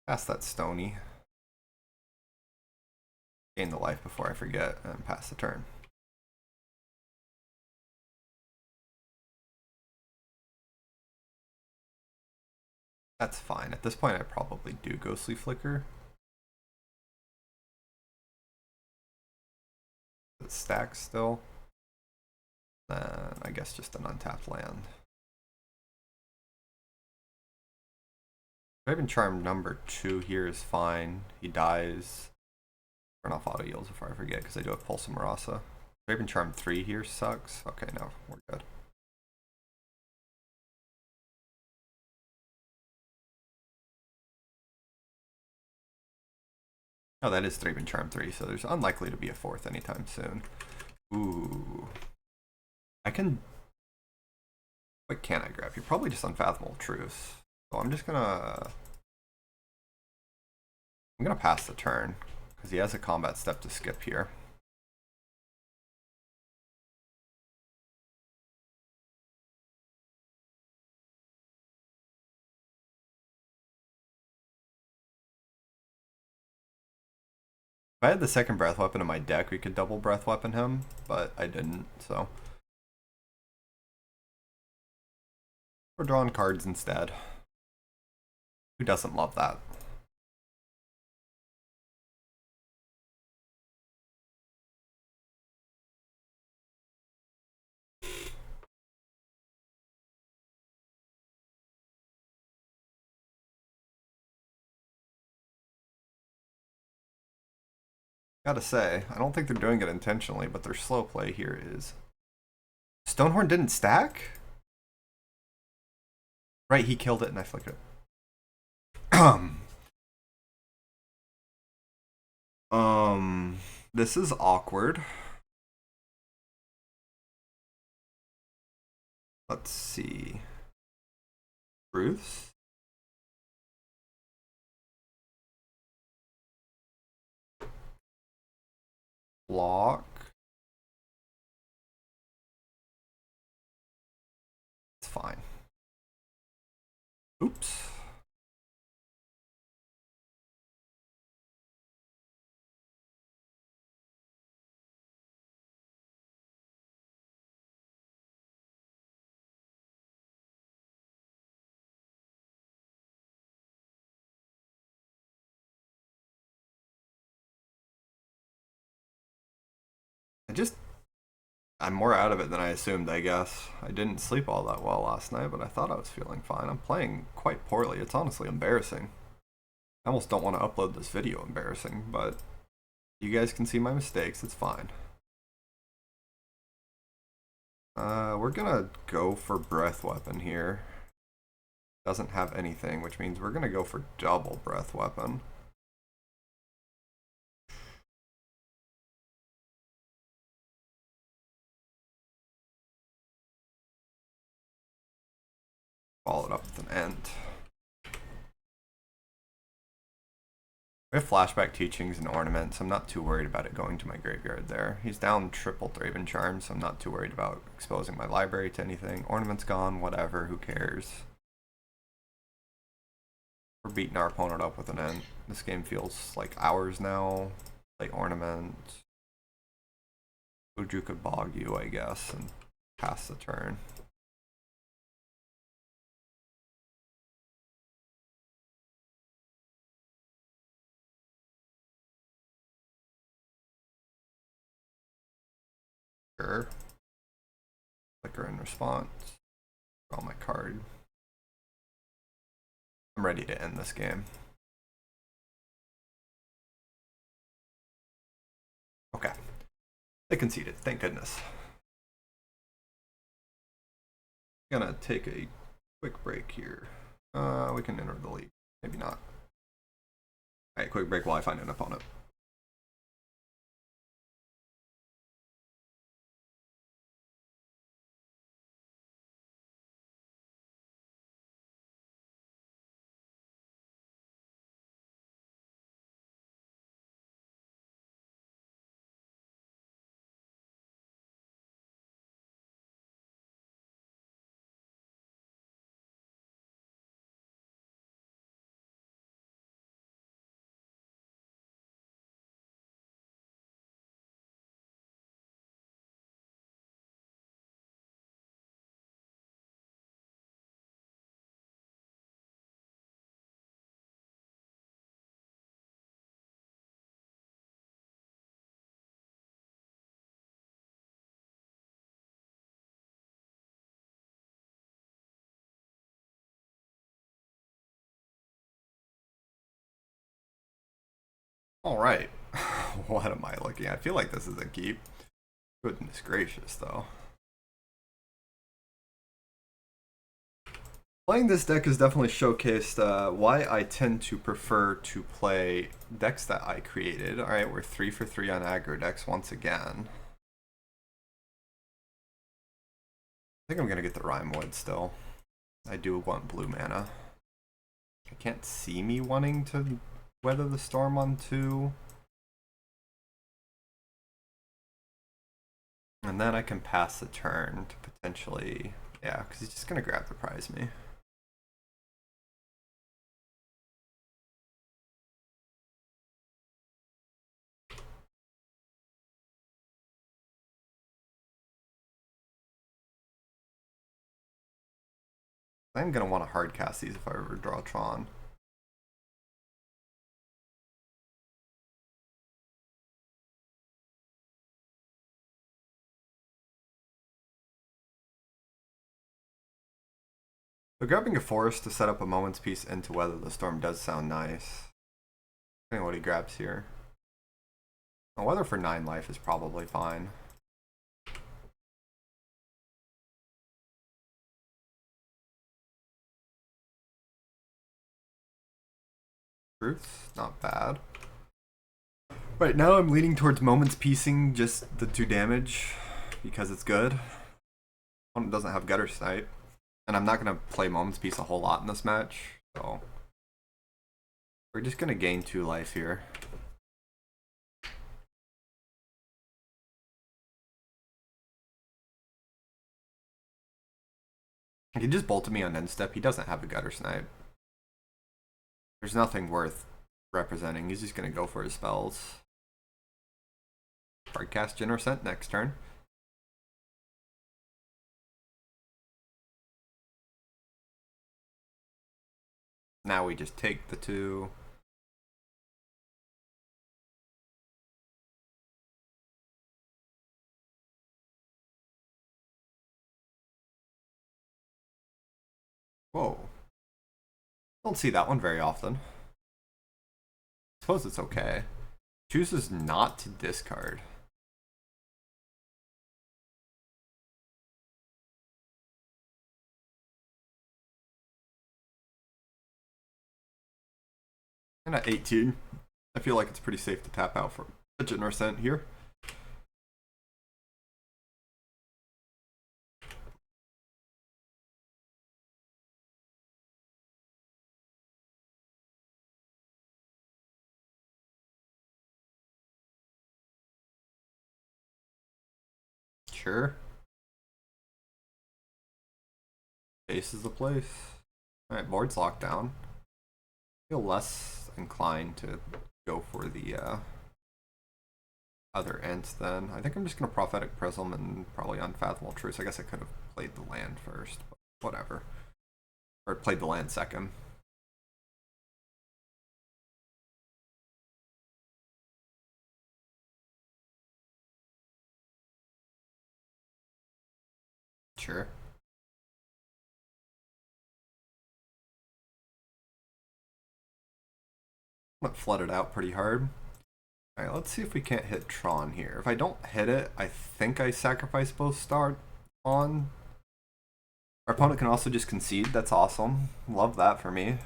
Speaker 1: Pass that Stony. Gain the life before I forget, and pass the turn. That's fine. At this point, I probably do Ghostly Flicker. It stacks still. Then I guess just an untapped land. Raven Charm number 2 here is fine. He dies. Turn off auto yields before I forget, because I do have Pulse and Marasa. Raven Charm 3 here sucks. Okay, no, we're good. Oh, that is Raven Charm 3, so there's unlikely to be a 4th anytime soon. Ooh. I can... What can I grab? You're probably just Unfathomable Truth. So I'm just gonna... I'm gonna pass the turn, because he has a combat step to skip here. If I had the second breath weapon in my deck, we could double breath weapon him, but I didn't, so. We're drawing cards instead. Who doesn't love that? Gotta say, I don't think they're doing it intentionally, but their slow play here is... Stonehorn didn't stack? Right, he killed it and I flicked it. This is awkward. Let's see. Bruce? Block. It's fine. Oops. I'm more out of it than I assumed, I guess. I didn't sleep all that well last night, but I thought I was feeling fine. I'm playing quite poorly. It's honestly embarrassing. I almost don't want to upload this video embarrassing, but you guys can see my mistakes. It's fine. We're gonna go for breath weapon here. Doesn't have anything, which means we're gonna go for double breath weapon. Follow it up with an Ent. We have flashback teachings and ornaments. I'm not too worried about it going to my graveyard there. He's down triple Thraben Charm, so I'm not too worried about exposing my library to anything. Ornament's gone, whatever, who cares? We're beating our opponent up with an Ent. This game feels like ours now. Play ornament. Uju could bog you, I guess, and pass the turn. Sure. Clicker in response. Draw my card. I'm ready to end this game. Okay. They conceded, thank goodness. Gonna take a quick break here. We can enter the league. Maybe not. Alright, quick break while I find an opponent. Alright. What am I looking at? I feel like this is a keep. Goodness gracious, though. Playing this deck has definitely showcased why I tend to prefer to play decks that I created. Alright, we're 3 for 3 on aggro decks once again. I think I'm gonna get the Rhymewood still. I do want blue mana. I can't see me wanting to Weather the Storm on 2. And then I can pass the turn to potentially... Yeah, because he's just gonna grab the prize me. I'm gonna want to hard cast these if I ever draw Tron. So grabbing a forest to set up a Moment's Peace into Weather the Storm does sound nice. Depending on what he grabs here. A weather for 9 life is probably fine. Truth's not bad. Right now I'm leaning towards Moments piecing just the 2 damage because it's good. Opponent doesn't have Gutter Snipe. And I'm not going to play Moments Piece a whole lot in this match. So we're just going to gain 2 life here. He just bolted me on end step. He doesn't have a Gutter Snipe. There's nothing worth representing. He's just going to go for his spells. Hard cast Generosent next turn. Now we just take the 2. Whoa. Don't see that one very often. Suppose it's okay. Chooses not to discard. And at 18, I feel like it's pretty safe to tap out for a Generosent here. Sure. Ace is the place. Alright, board's locked down. I feel less inclined to go for the other ents then. I think I'm just going to Prophetic Prism and probably Unfathomable Truce. I guess I could have played the land first, but whatever. Or played the land second. Sure. But flooded out pretty hard. Alright, let's see if we can't hit Tron here. If I don't hit it, I think I sacrifice both star on. Our opponent can also just concede. That's awesome. Love that for me.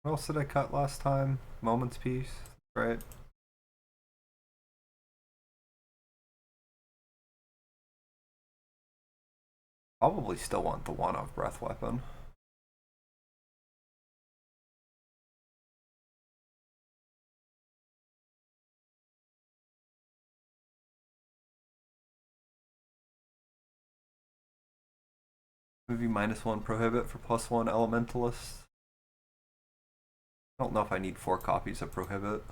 Speaker 1: What else did I cut last time? Moments Piece, right? Probably still want the 1-of Breath Weapon. Maybe -1 Prohibit for +1 Elementalist. I don't know if I need 4 copies of Prohibit.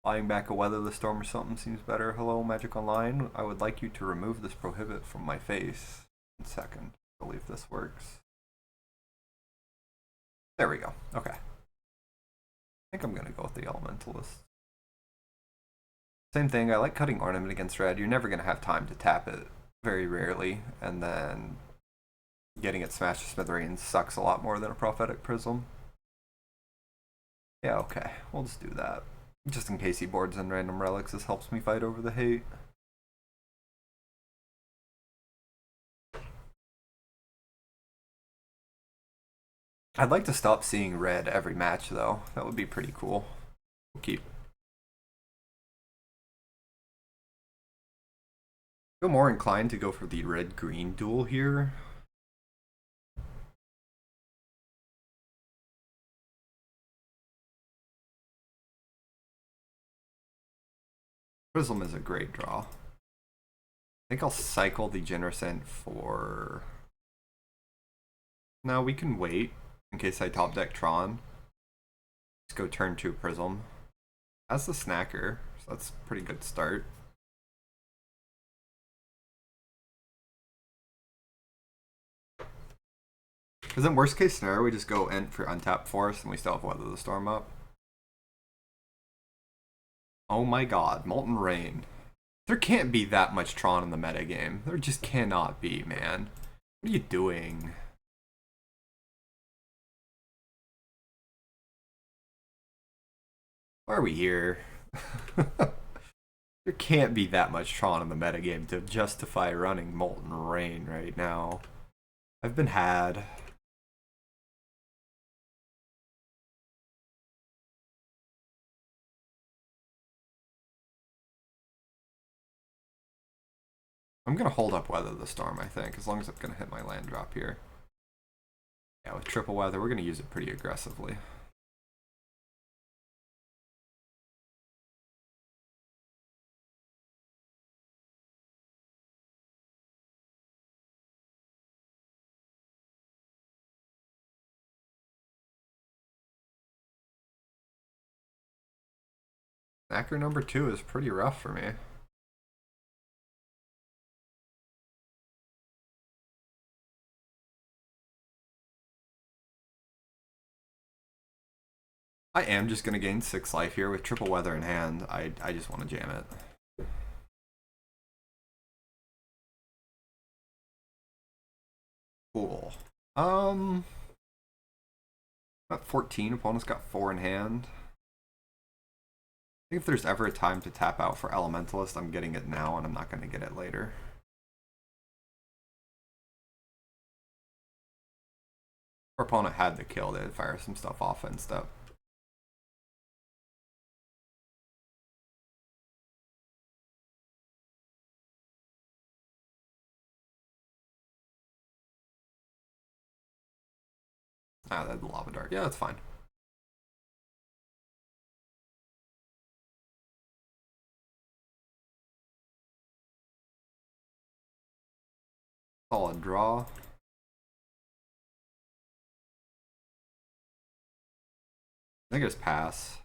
Speaker 1: Buying back a Weather the Storm or something seems better. Hello, Magic Online. I would like you to remove this Prohibit from my face. 1 second. I believe this works. There we go. Okay. I think I'm gonna go with the Elementalist. Same thing, I like cutting Ornament against red. You're never gonna have time to tap it, very rarely, and then getting it smashed to smithereens sucks a lot more than a Prophetic Prism. Yeah, okay, we'll just do that. Just in case he boards in random relics, this helps me fight over the hate. I'd like to stop seeing red every match though. That would be pretty cool. We'll keep. I feel more inclined to go for the red-green duel here. Prism is a great draw. I think I'll cycle the Generosent for... No, we can wait in case I top deck Tron. Let's go turn 2 Prism. That's the Snacker, so that's a pretty good start. Because in worst case scenario, we just go Ent for Untapped Forest and we still have Weather the Storm up. Oh my god, Molten Rain. There can't be that much Tron in the metagame. There just cannot be, man. What are you doing? Why are we here? There can't be that much Tron in the metagame to justify running Molten Rain right now. I've been had. I'm gonna hold up Weather the Storm, I think, as long as I'm gonna hit my land drop here. Yeah, with triple weather, we're gonna use it pretty aggressively. Acker number 2 is pretty rough for me. I am just gonna gain 6 life here with triple weather in hand. I just want to jam it. Cool. Got 14. Opponent's got 4 in hand. I think if there's ever a time to tap out for Elementalist, I'm getting it now, and I'm not going to get it later. Our opponent had the kill. They'd fire some stuff off and stuff. Ah, that's the lava dart. Yeah, that's fine. Solid draw. I think it's pass.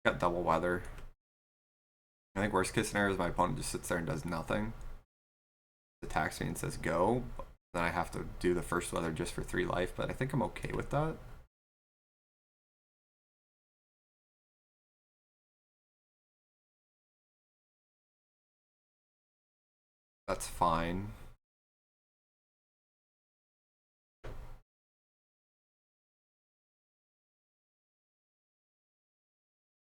Speaker 1: Got double weather. I think worst case scenario is my opponent just sits there and does nothing. Attacks me and says go. Then I have to do the first weather just for 3 life, but I think I'm okay with that. That's fine.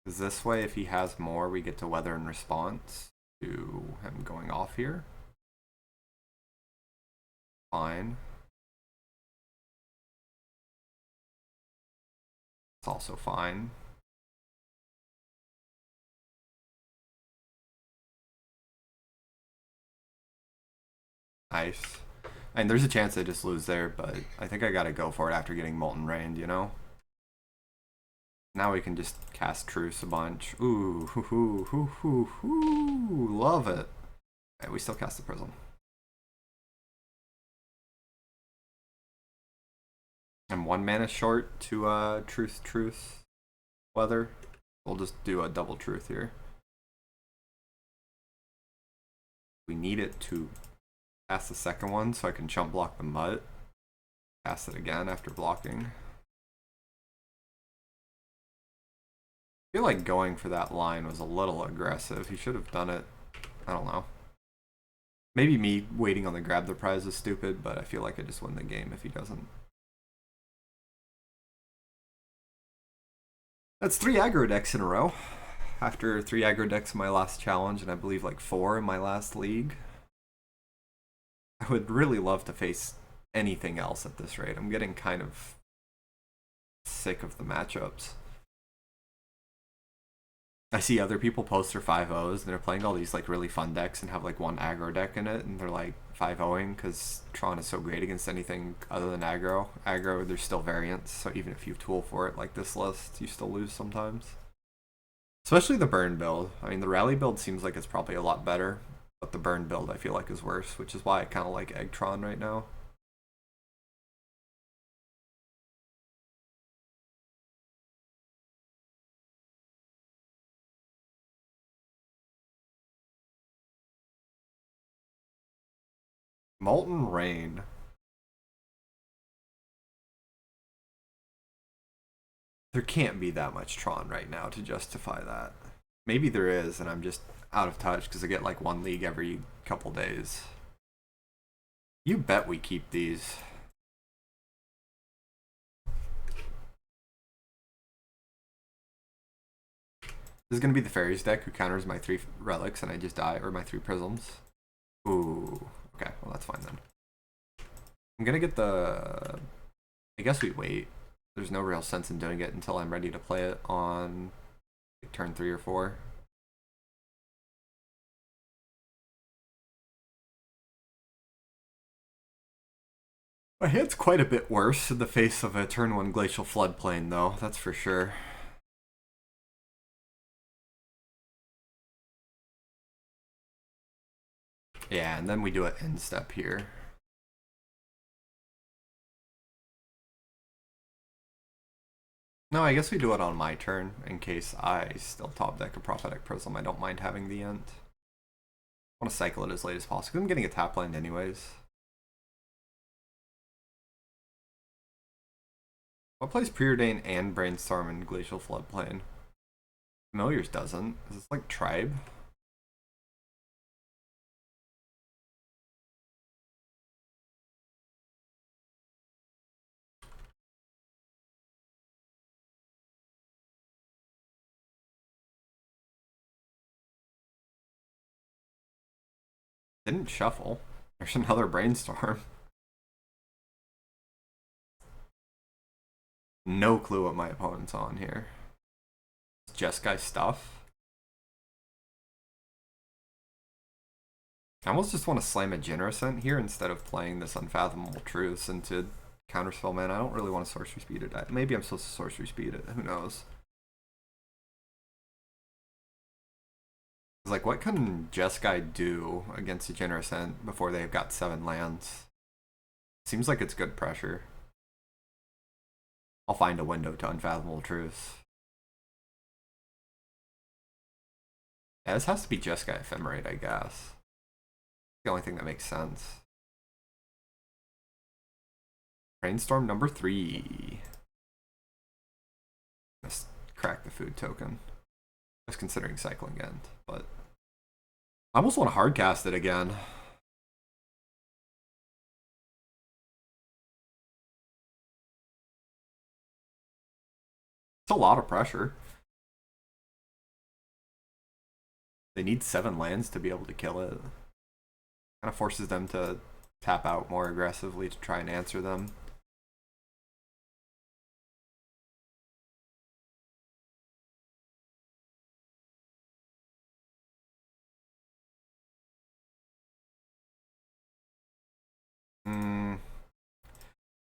Speaker 1: Because this way, if he has more, we get to weather in response to him going off here. Fine. It's also fine. Nice. I mean, there's a chance I just lose there, but I think I gotta go for it after getting Molten Rained, you know? Now we can just cast Truce a bunch. Ooh, hoo, hoo, hoo, hoo, hoo. Love it. Okay, we still cast the Prism. I'm 1 mana short to Truce, Weather. We'll just do a double Truth here. We need it to cast the second one so I can chump block the Mutt. Cast it again after blocking. I feel like going for that line was a little aggressive. He should have done it. I don't know. Maybe me waiting on the grab the prize is stupid, but I feel like I just win the game if he doesn't. That's 3 aggro decks in a row. After 3 aggro decks in my last challenge, and I believe like 4 in my last league. I would really love to face anything else at this rate. I'm getting kind of sick of the matchups. I see other people post their 5-0s and they're playing all these like really fun decks and have like 1 aggro deck in it, and they're like 5-0ing because Tron is so great against anything other than aggro. Aggro, there's still variance, so even if you tool for it like this list, you still lose sometimes. Especially the burn build. I mean, the rally build seems like it's probably a lot better, but the burn build I feel like is worse, which is why I kind of like Eggtron right now. Molten Rain. There can't be that much Tron right now to justify that. Maybe there is, and I'm just out of touch because I get like one league every couple days. You bet we keep these. This is going to be the fairies deck who counters my 3 relics and I just die, or my 3 prisms. Ooh, okay, well that's fine then. I'm going to get the... I guess we wait. There's no real sense in doing it until I'm ready to play it on like, turn 3 or 4. My hand's quite a bit worse in the face of a turn 1 glacial floodplain though, that's for sure. Yeah, and then we do an end step here. No, I guess we do it on my turn in case I still top deck a Prophetic Prism. I don't mind having the Ent. I want to cycle it as late as possible. I'm getting a tap land anyways. What plays Preordain and Brainstorm in Glacial Floodplain? Familiars doesn't. Is this like Tribe? Didn't shuffle. There's another Brainstorm. No clue what my opponent's on here. It's just guy stuff. I almost just want to slam a Generosent here instead of playing this Unfathomable Truths into counterspell mana. I don't really want to sorcery speed it. Maybe I'm supposed to sorcery speed it. Who knows? Like, what can Jeskai do against a Generosent before they've got 7 lands? Seems like it's good pressure. I'll find a window to Unfathomable Truths. Yeah, this has to be Jeskai Ephemerate, I guess. The only thing that makes sense. Brainstorm number 3. Let's crack the food token. I was considering cycling End, but I almost want to hardcast it again. It's a lot of pressure. They need 7 lands to be able to kill it. Kind of forces them to tap out more aggressively to try and answer them.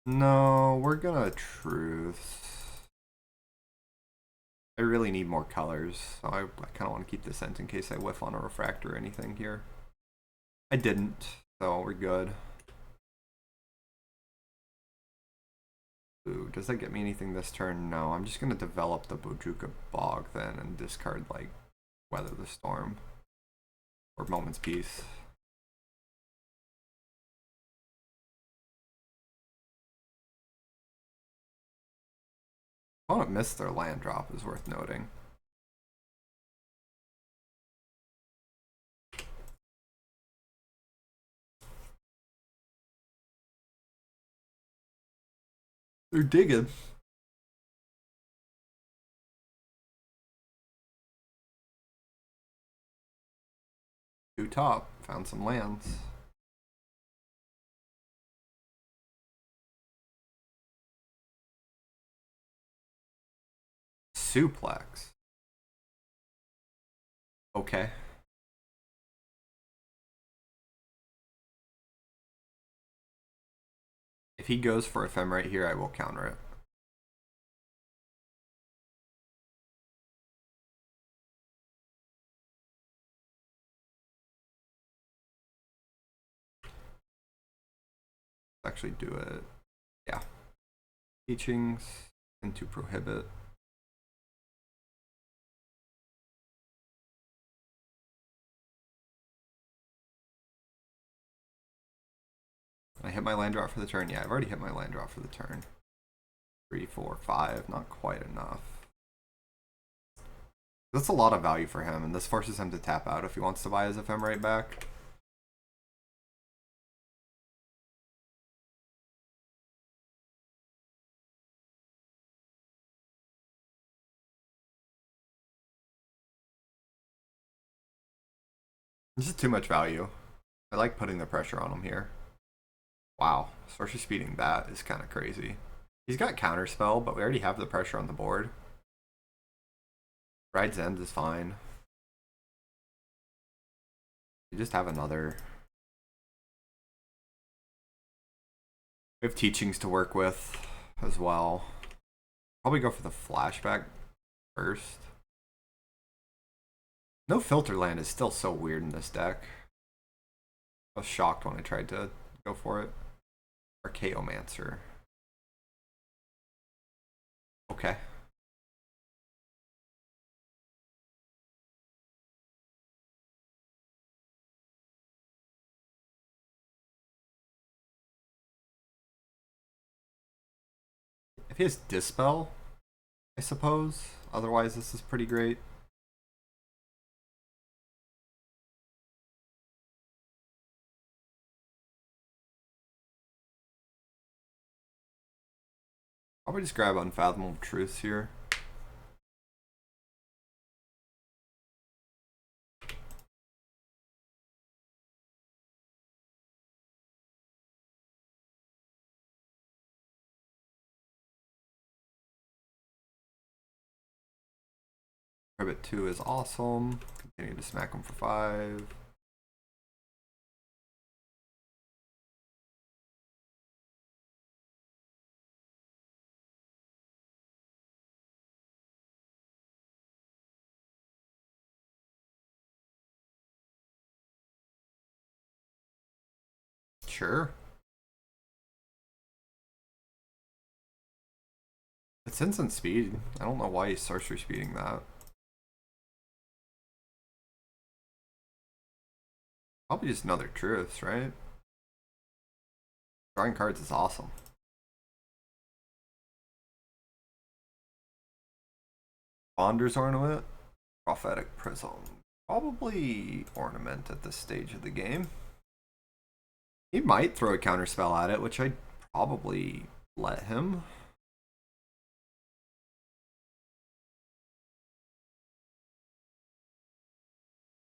Speaker 1: No, we're gonna Truth. I really need more colors, so I kind of want to keep this Ent in case I whiff on a Refractor or anything here. I didn't, so we're good. Ooh, does that get me anything this turn? No, I'm just gonna develop the Bojuka Bog then and discard like Weather the Storm or Moment's Peace. Opponent missed their land drop is worth noting. They're digging. Two top, found some lands. Suplex. Okay. If he goes for Ephemerate here, I will counter it. Actually do it. Yeah. Teachings and to prohibit. I hit my land drop for the turn. Yeah, I've already hit my land drop for the turn. 3, 4, 5, not quite enough. That's a lot of value for him, and this forces him to tap out if he wants to buy his ephemerate back. This is too much value. I like putting the pressure on him here. Wow, sorcery speeding that is kind of crazy. He's got counterspell, but we already have the pressure on the board. Ride's End is fine. We just have another. We have teachings to work with as well. Probably go for the flashback first. No filter land is still so weird in this deck. I was shocked when I tried to go for it. Archaeomancer. Okay. If he has Dispel, I suppose. Otherwise, this is pretty great. Probably just grab Unfathomable Truths here. Prohibit 2 is awesome. Continue to smack him for 5. Sure. It's instant speed. I don't know why he's sorcery speeding that. Probably just another Truths, right? Drawing cards is awesome. Bonder's Ornament. Prophetic Prism. Probably Ornament at this stage of the game. He might throw a counterspell at it, which I'd probably let him.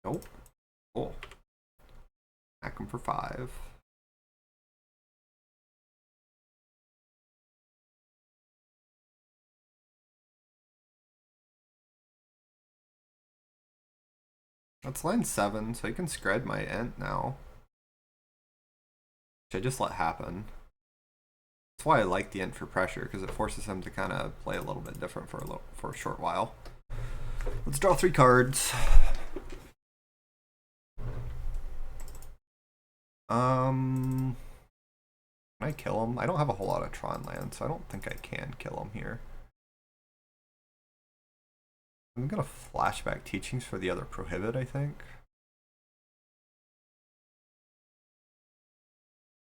Speaker 1: Nope. Cool. Hack him for 5. That's line 7, so he can scred my Ent now. Which I just let happen. That's why I like the Ent for pressure, because it forces him to kind of play a little bit different for a short while. Let's draw 3 cards. Can I kill him? I don't have a whole lot of Tron land, so I don't think I can kill him here. I'm gonna flashback teachings for the other prohibit, I think.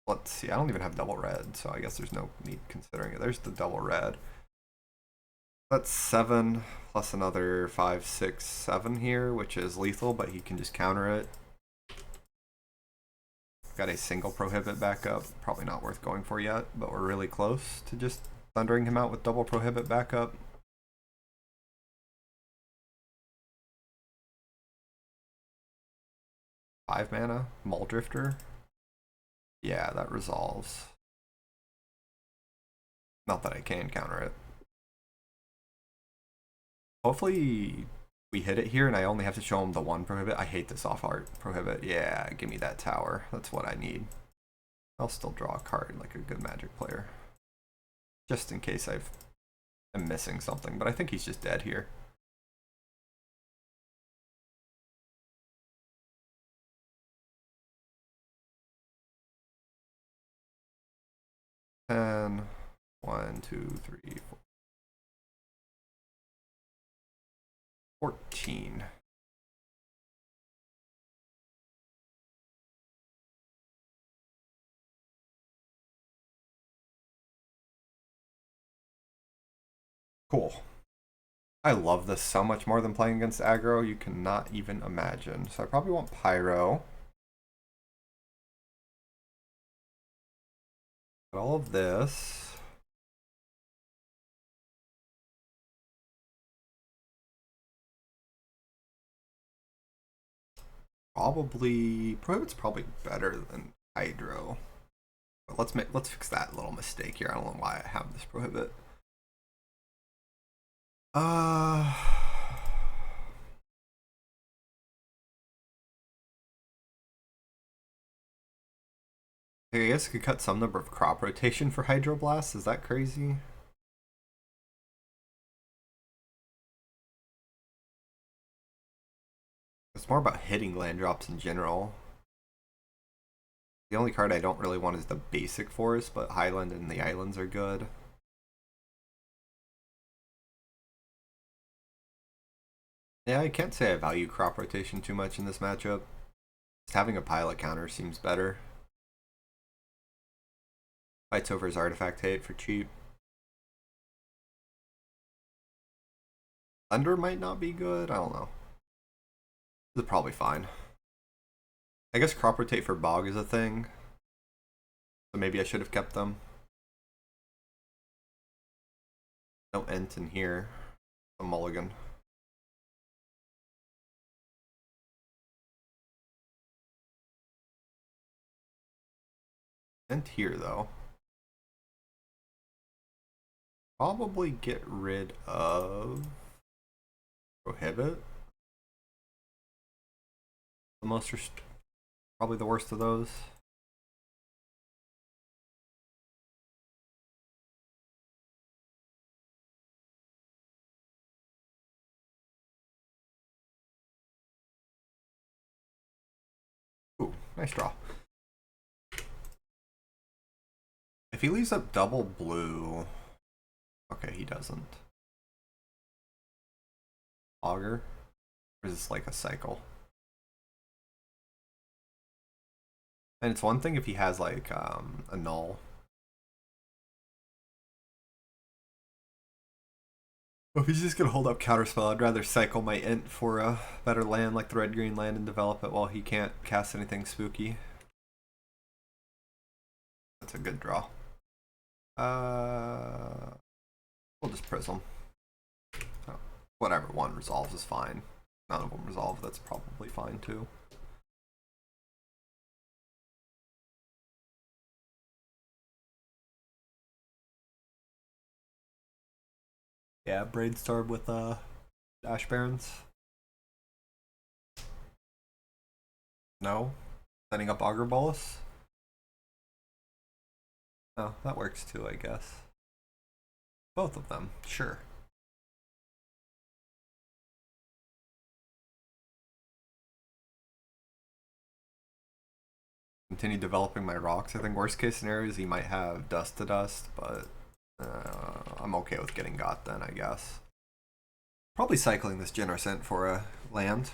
Speaker 1: Let's see, I don't even have double red, so I guess there's no need considering it. There's the double red. That's 7 plus another 5, 6, 7 here, which is lethal, but he can just counter it. Got a single prohibit backup. Probably not worth going for yet, but we're really close to just thundering him out with double prohibit backup. Five mana, Maul Drifter. Yeah, that resolves. Not that I can counter it. Hopefully we hit it here and I only have to show him the one prohibit. I hate this off art prohibit. Yeah, give me that tower. That's what I need. I'll still draw a card like a good Magic player. Just in case I'm missing something, but I think he's just dead here. And 1, 2, 3, 4. 14. Cool. I love this so much more than playing against aggro, you cannot even imagine. So I probably want Pyro. But all of this. Prohibit's probably better than Hydro. But let's fix that little mistake here. I don't know why I have this Prohibit. I guess I could cut some number of crop rotation for Hydroblast. Is that crazy? It's more about hitting land drops in general. The only card I don't really want is the basic forest, but Highland and the Islands are good. Yeah, I can't say I value crop rotation too much in this matchup. Just having a pilot counter seems better. Fights over his artifact hate for cheap. Thunder might not be good, I don't know. This is probably fine. I guess crop rotate for Bog is a thing. So maybe I should have kept them. No Ent in here. A mulligan. Ent here though. Probably get rid of Prohibit. The most probably the worst of those. Ooh, nice draw. If he leaves up double blue, okay, he doesn't. Augur, or is this like a cycle? And it's one thing if he has like a null. Well, if he's just gonna hold up counterspell, I'd rather cycle my Int for a better land like the red-green land and develop it while he can't cast anything spooky. That's a good draw. We'll just Prism. Oh, whatever one resolves is fine. None of them resolve, that's probably fine too. Yeah, brainstorm with Ash Barons. No? Setting up Augur Bolus? Oh, that works too, I guess. Both of them, sure. Continue developing my rocks. I think worst case scenario is he might have Dust to Dust, but I'm okay with getting got then, I guess. Probably cycling this Generous Ent for a land.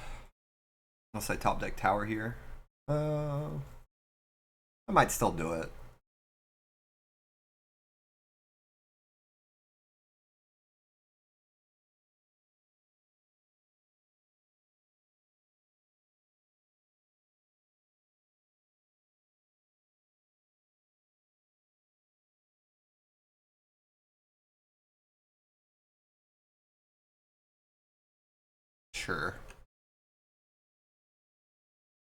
Speaker 1: Unless I top deck Tower here. I might still do it. Sure.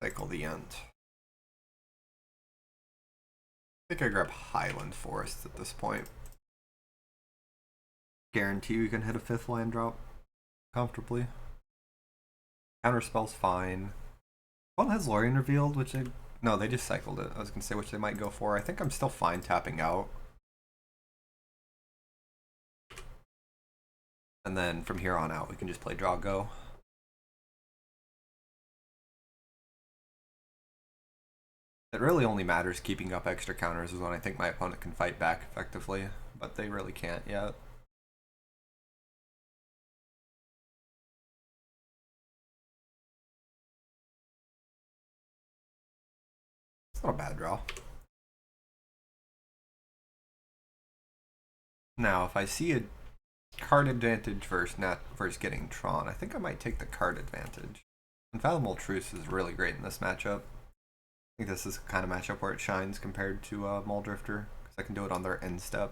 Speaker 1: Cycle the Ent. I think I grab Highland Forest at this point. Guarantee you can hit a 5th land drop comfortably. Counterspell's fine. One has Lorien revealed, which they... No, they just cycled it. I was going to say which they might go for. I think I'm still fine tapping out. And then from here on out, we can just play draw go. It really only matters keeping up extra counters is when I think my opponent can fight back effectively, but they really can't yet. It's not a bad draw. Now, if I see a Card advantage versus getting Tron. I think I might take the card advantage. Unfathomable Truce is really great in this matchup. I think this is the kind of matchup where it shines compared to Mole Drifter, because I can do it on their end step.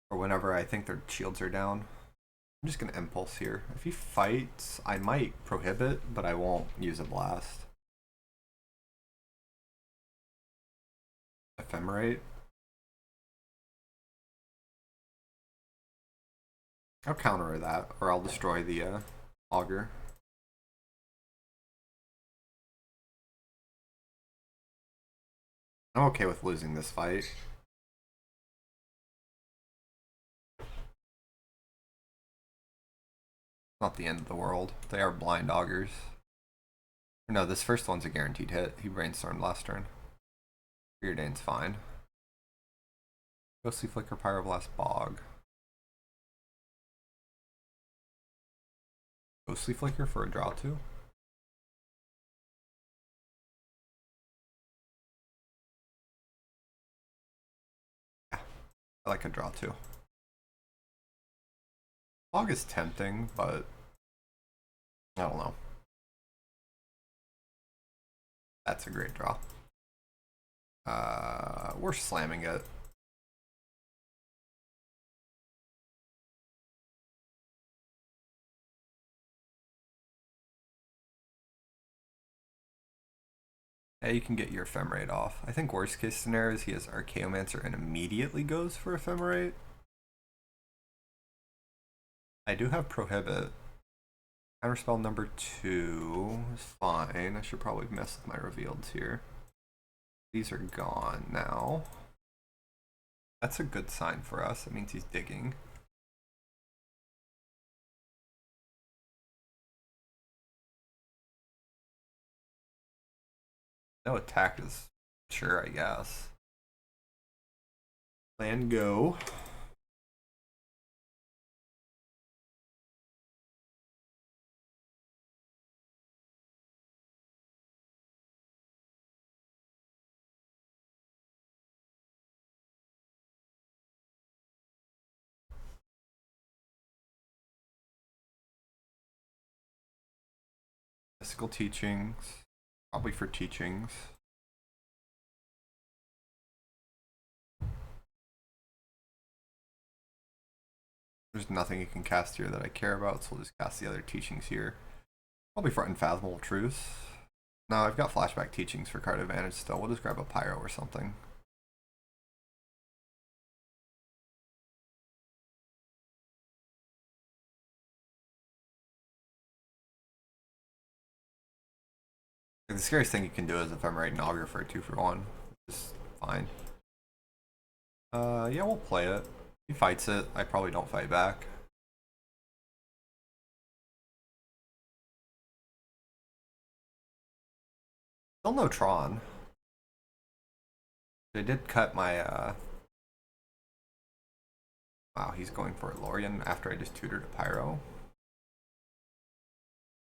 Speaker 1: Or whenever I think their shields are down. I'm just going to Impulse here. If he fights, I might Prohibit, but I won't use a Blast. Ephemerate. I'll counter that, or I'll destroy the Augur. I'm okay with losing this fight. Not the end of the world. They are blind Augurs. No, this first one's a guaranteed hit. He brainstormed last turn. Preordain's fine. Ghostly Flicker, Pyroblast, Bog. Ghostly Flicker for a draw 2? Yeah, I like a draw 2. Bog is tempting, but I don't know. That's a great draw. We're slamming it. Yeah, you can get your Ephemerate off. I think worst case scenario is he has Archaeomancer and immediately goes for Ephemerate. I do have Prohibit. Counterspell number 2 is fine. I should probably mess with my revealed here. These are gone now. That's a good sign for us. It means he's digging. No attack is sure, I guess. Plan go. Mystical teachings. Probably for teachings. There's nothing you can cast here that I care about, so we'll just cast the other teachings here. Probably for Unfathomable Truth. No, I've got flashback teachings for card advantage still. We'll just grab a Pyro or something. The scariest thing you can do is Ephemerate and Augur for a 2-for-1. It's fine. Yeah, we'll play it. He fights it. I probably don't fight back. Still no Tron. They did cut my, Wow, he's going for Lorien after I just tutored a Pyro.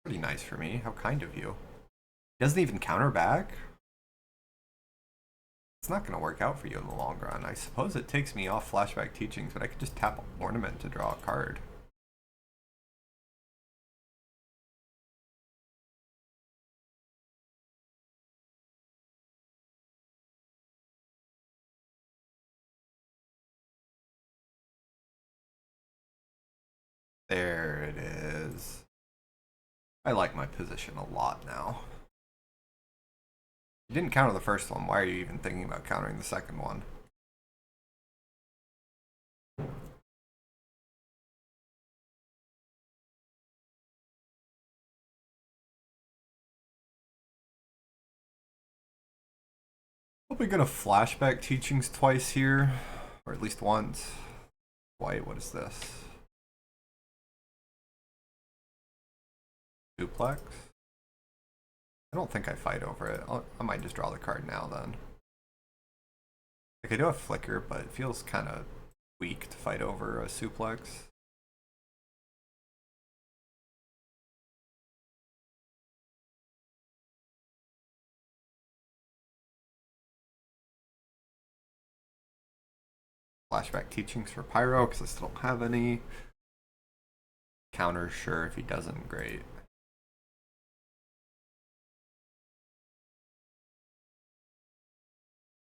Speaker 1: Pretty nice for me. How kind of you. He doesn't even counter back? It's not going to work out for you in the long run. I suppose it takes me off flashback teachings, but I could just tap Ornament to draw a card. There it is. I like my position a lot now. You didn't counter the first one. Why are you even thinking about countering the second one? Probably gonna flashback teachings twice here, or at least once. White, what is this? Duplex? I don't think I fight over it. I might just draw the card now then. Like, I do have Flicker, but it feels kind of weak to fight over a suplex. Flashback teachings for Pyro because I still don't have any. Counters, sure. If he doesn't, great.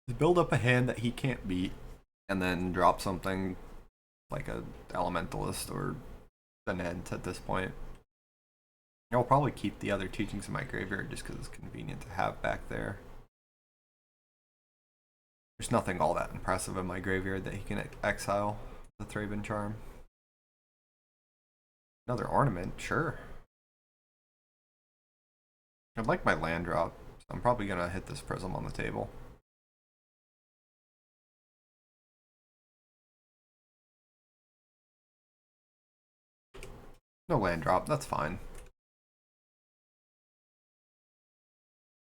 Speaker 1: Just build up a hand that he can't beat, and then drop something like a Elementalist or an Ent at this point. I'll probably keep the other teachings in my graveyard just because it's convenient to have back there. There's nothing all that impressive in my graveyard that he can exile the Thraben Charm. Another ornament, sure. I'd like my land drop, so I'm probably gonna hit this Prism on the table. No land drop, that's fine.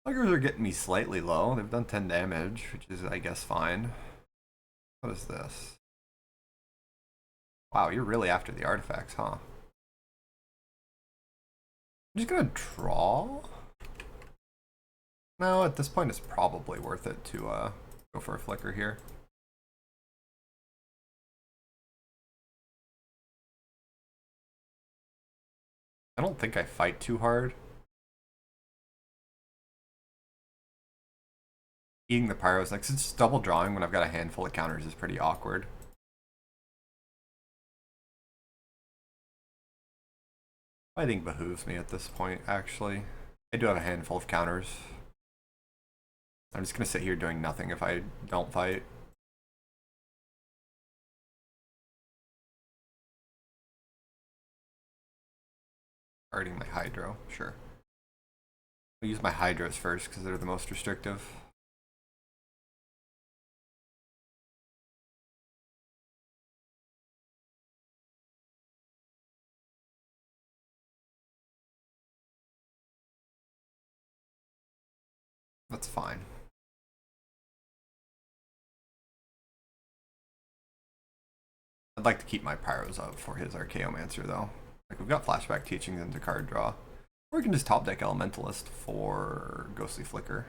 Speaker 1: Sluggers are getting me slightly low. They've done 10 damage, which is, I guess, fine. What is this? Wow, you're really after the artifacts, huh? I'm just gonna draw? No, at this point it's probably worth it to go for a flicker here. I don't think I fight too hard. Eating the Pyros next, it's just double drawing when I've got a handful of counters is pretty awkward. Fighting behooves me at this point, actually. I do have a handful of counters. I'm just gonna sit here doing nothing if I don't fight. Guarding my Hydro, sure. I'll use my Hydros first because they're the most restrictive. That's fine. I'd like to keep my Pyros up for his Archaeomancer though. Like we've got flashback teachings into card draw. Or we can just top deck Elementalist for Ghostly Flicker.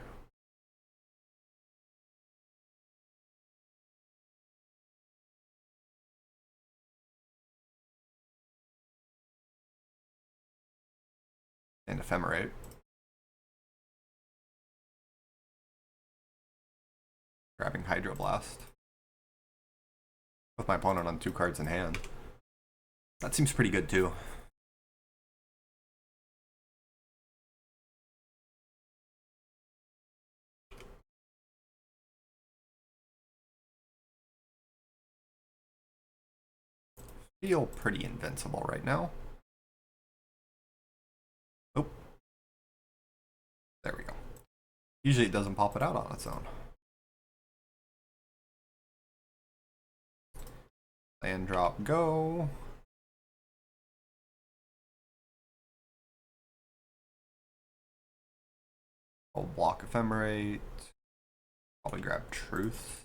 Speaker 1: And Ephemerate. Grabbing Hydroblast. With my opponent on 2 cards in hand. That seems pretty good too. Feel pretty invincible right now. Oh. There we go. Usually it doesn't pop it out on its own. Land drop, go. I'll block Ephemerate. Probably grab Truth.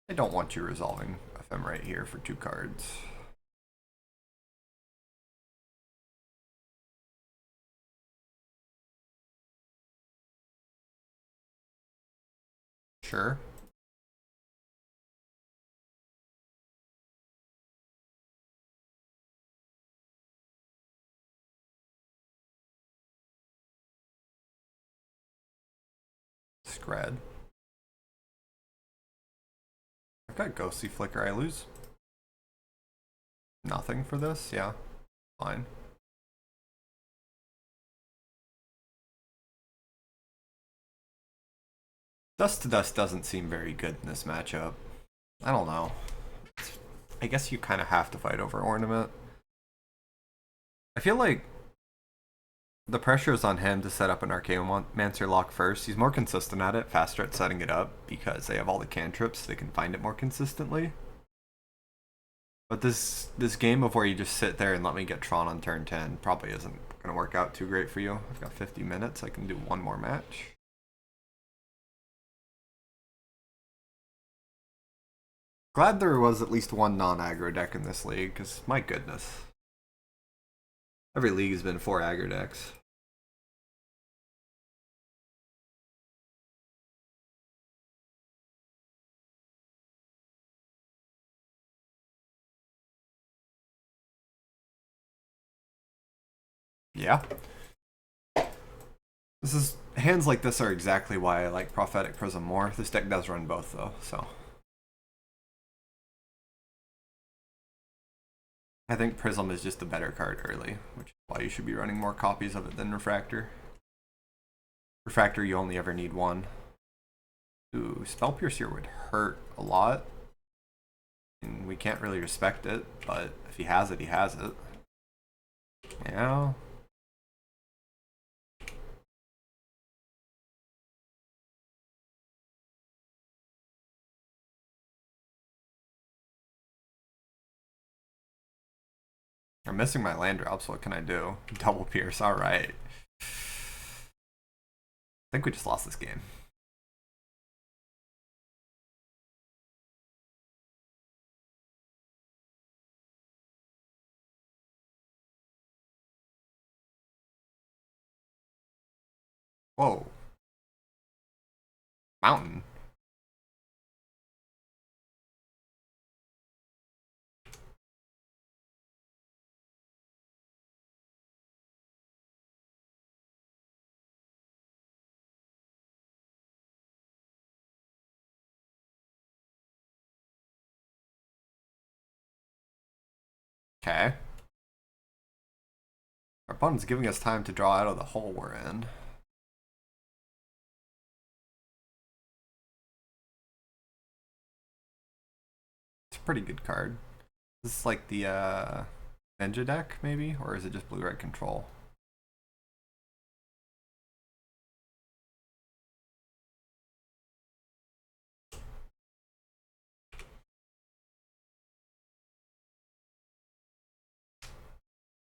Speaker 1: I don't want you resolving Ephemerate here for 2 cards. Sure. Scred. I've got Ghostly Flicker, I lose nothing for this? Yeah, fine. Dust to Dust doesn't seem very good in this matchup. I don't know. I guess you kind of have to fight over Ornament. I feel like the pressure is on him to set up an Archaeomancer lock first. He's more consistent at it, faster at setting it up, because they have all the cantrips, so they can find it more consistently. But this game of where you just sit there and let me get Tron on turn 10 probably isn't going to work out too great for you. I've got 50 minutes, I can do one more match. Glad there was at least one non-aggro deck in this league, because my goodness. Every league has been 4 aggro decks. Yeah. This is hands like this are exactly why I like Prophetic Prism more. This deck does run both though, so I think Prism is just a better card early, which is why you should be running more copies of it than Refractor. Refractor, you only ever need one. Ooh, Spell Pierce here would hurt a lot. And we can't really respect it, but if he has it, he has it. Yeah. I'm missing my land drops, what can I do? Double Pierce, alright. I think we just lost this game. Whoa. Mountain. Okay. Our opponent's giving us time to draw out of the hole we're in. It's a pretty good card. This is like the Ninja deck, maybe? Or is it just blue-red control?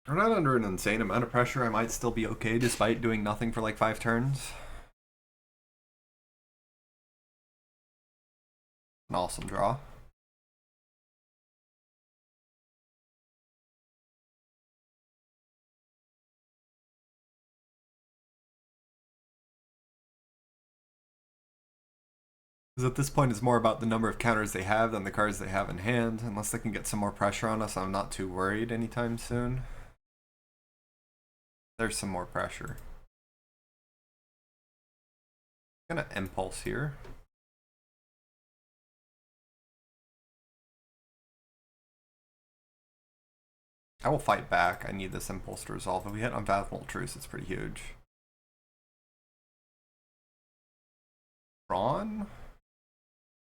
Speaker 1: We're not under an insane amount of pressure. I might still be okay despite doing nothing for like 5 turns. An awesome draw. Because at this point it's more about the number of counters they have than the cards they have in hand. Unless they can get some more pressure on us, I'm not too worried anytime soon. There's some more pressure. I'm gonna impulse here. I will fight back. I need this impulse to resolve. If we hit Unfathomable Truce, it's pretty huge. Tron?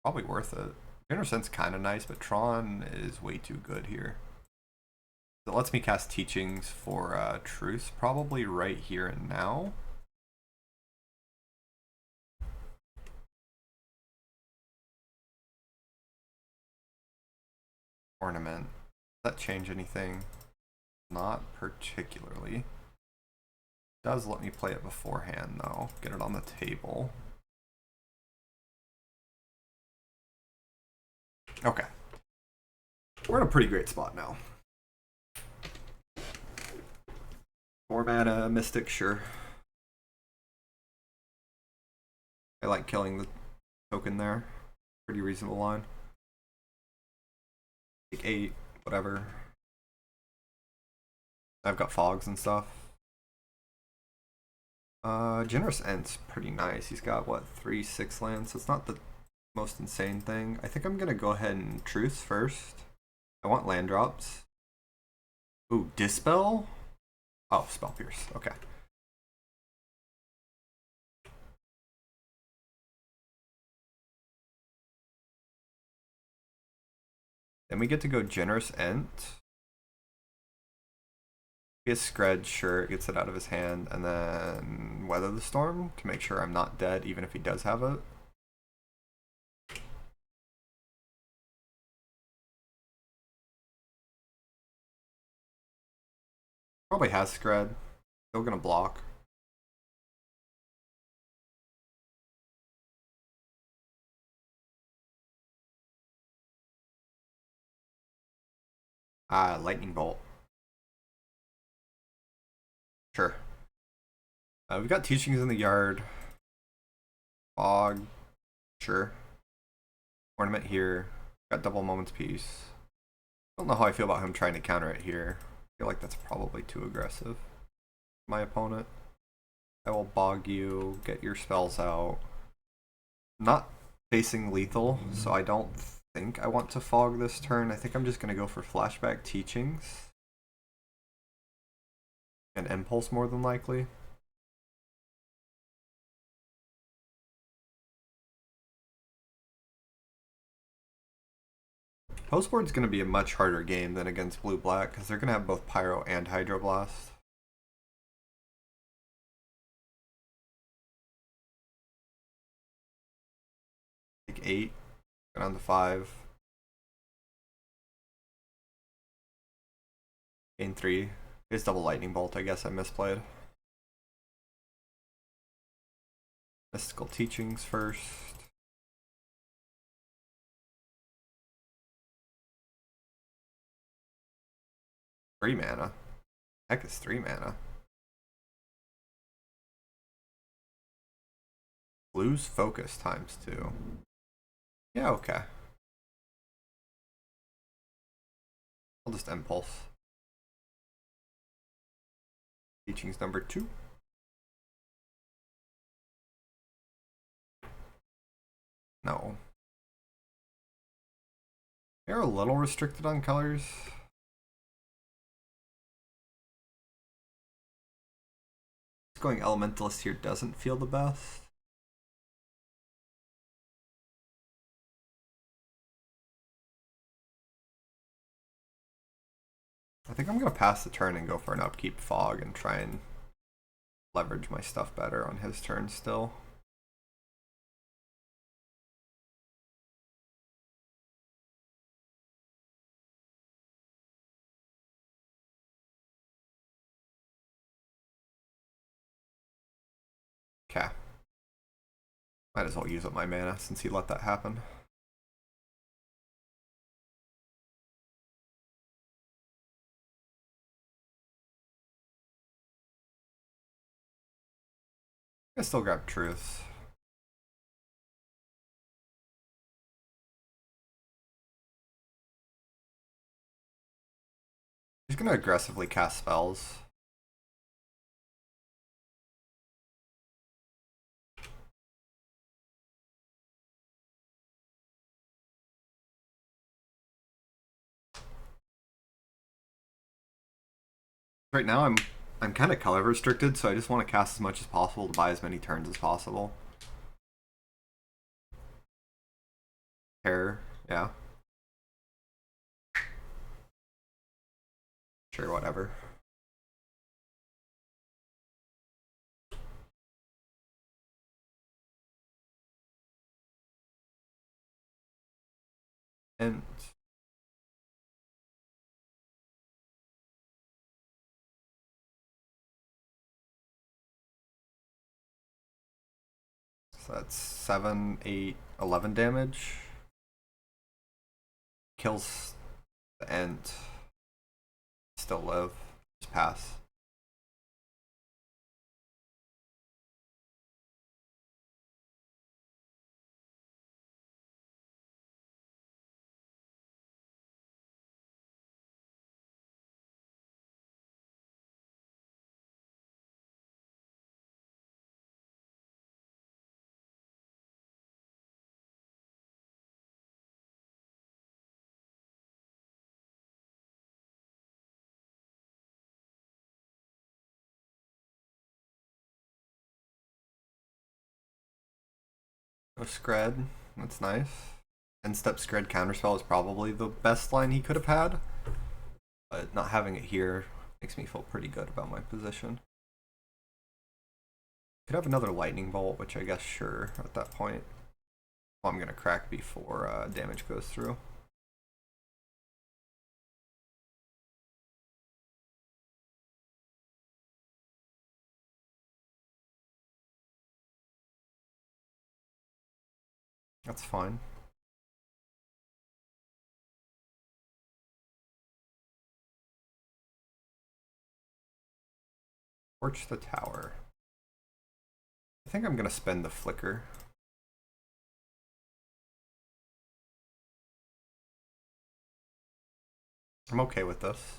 Speaker 1: Probably worth it. Innocent's kind of nice, but Tron is way too good here. It lets me cast Teachings for Truce, probably right here and now. Ornament. Does that change anything? Not particularly. It does let me play it beforehand, though. Get it on the table. Okay. We're in a pretty great spot now. 4 mana Mystic, sure. I like killing the token there. Pretty reasonable line. Like 8, whatever. I've got fogs and stuff. Generous Ent's pretty nice. He's got, what, 3 6 lands, so it's not the most insane thing. I think I'm gonna go ahead and Truce first. I want land drops. Ooh, Dispel? Oh, Spell Pierce. Okay. Then we get to go Generous Ent. He has Scred, sure, it gets it out of his hand, and then Weather the Storm to make sure I'm not dead, even if he does have it. Probably has Scred. Still gonna block. Lightning Bolt. Sure. We've got Teachings in the Yard. Fog. Sure. Ornament here. Got Double Moments Piece. Don't know how I feel about him trying to counter it here. I feel like that's probably too aggressive. My opponent. I will bog you, get your spells out. I'm not facing lethal, so I don't think I want to fog this turn. I think I'm just going to go for Flashback Teachings. And Impulse more than likely. Postboard's going to be a much harder game than against Blue-Black, because they're going to have both Pyro and Hydroblast. Take 8, go down to 5. Gain 3. Here's double Lightning Bolt, I guess I misplayed. Mystical Teachings first. Three mana. Heck is 3 mana. Lose focus times 2. Yeah, okay. I'll just Impulse. Teachings number 2. No. They're a little restricted on colors. Going Elementalist here doesn't feel the best. I think I'm going to pass the turn and go for an upkeep Fog and try and leverage my stuff better on his turn still. Okay. Might as well use up my mana since he let that happen. I still grab Truths. He's gonna aggressively cast spells. Right now I'm kind of color restricted, so I just want to cast as much as possible to buy as many turns as possible. Terror, yeah. Sure, whatever. And so that's 7, 8, 11 damage. Kills the Ent. Still live. Just pass. No Scred. That's nice. 10-step Scred counterspell is probably the best line he could have had. But not having it here makes me feel pretty good about my position. Could have another Lightning Bolt, which I guess sure at that point. Well, I'm gonna crack before damage goes through. That's fine. Torch the tower. I think I'm gonna spend the flicker. I'm okay with this.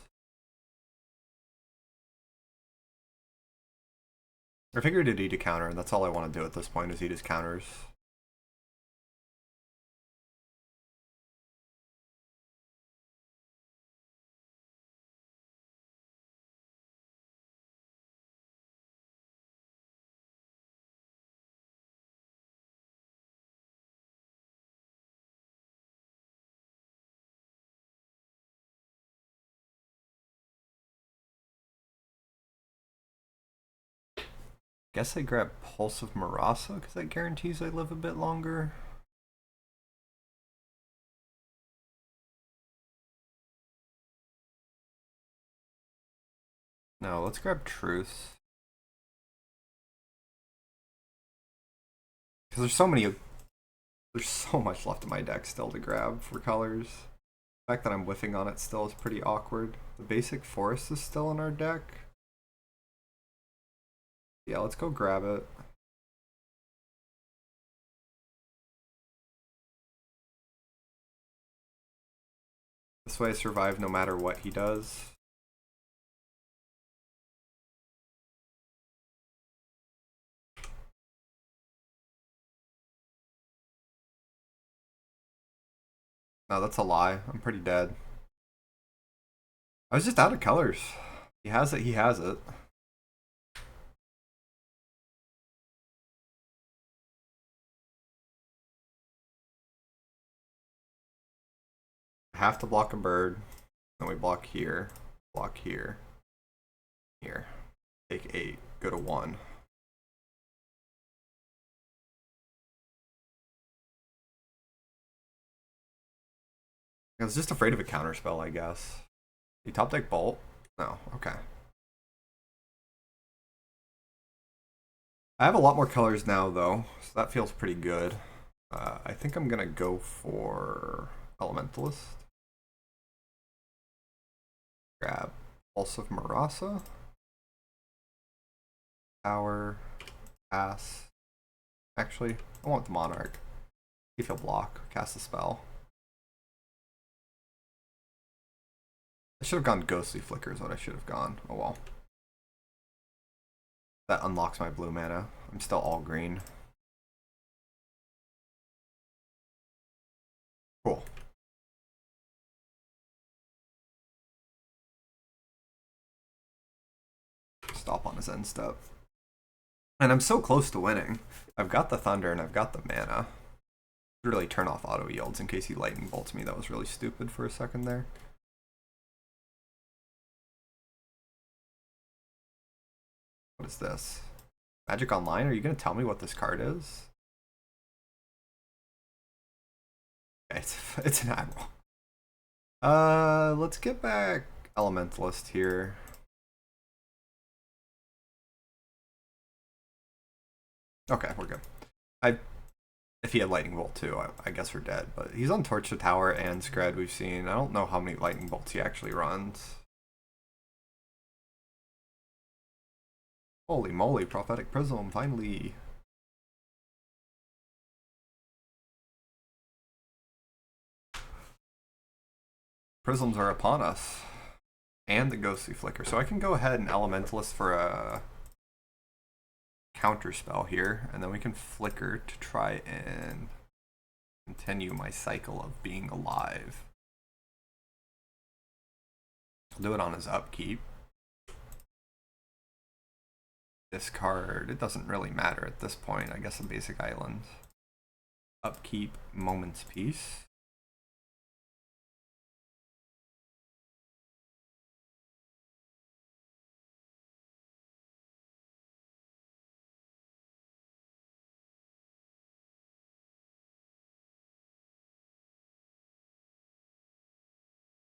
Speaker 1: I figured he'd eat a counter, and that's all I want to do at this point is eat his counters. Guess I grab Pulse of Marasa because that guarantees I live a bit longer. No, let's grab Truth. Because there's so much left in my deck still to grab for colors. The fact that I'm whiffing on it still is pretty awkward. The basic forest is still in our deck. Yeah, let's go grab it. This way I survive no matter what he does. No, that's a lie. I'm pretty dead. I was just out of colors. He has it, he has it. I have to block a bird. Then we block here, here. Take 8, go to 1. I was just afraid of a counterspell, I guess. You top deck Bolt? No, okay. I have a lot more colors now, though, so that feels pretty good. I think I'm gonna go for Elementalist. Grab Pulse of Marasa. Tower. Pass. Actually, I want the Monarch. See if he'll block. Cast a spell. I should have gone Ghostly Flicker is what I should have gone. Oh well. That unlocks my blue mana. I'm still all green. Cool. Stop on his end step. And I'm so close to winning. I've got the Thunder and I've got the mana. Really turn off auto yields in case he lightning bolts me. That was really stupid for a second there. What is this? Magic Online? Are you going to tell me what this card is? Okay, it's an Admiral. Let's get back Elementalist here. Okay, we're good. If he had Lightning Bolt too, I guess we're dead. But he's on Torch the Tower and Scred we've seen. I don't know how many Lightning Bolts he actually runs. Holy moly, Prophetic Prism, finally. Prisms are upon us. And the Ghostly Flicker. So I can go ahead and Elementalist for a counter spell here, and then we can Flicker to try and continue my cycle of being alive. I'll do it on his upkeep. Discard, it doesn't really matter at this point. I guess a basic island. Upkeep, Moment's Peace.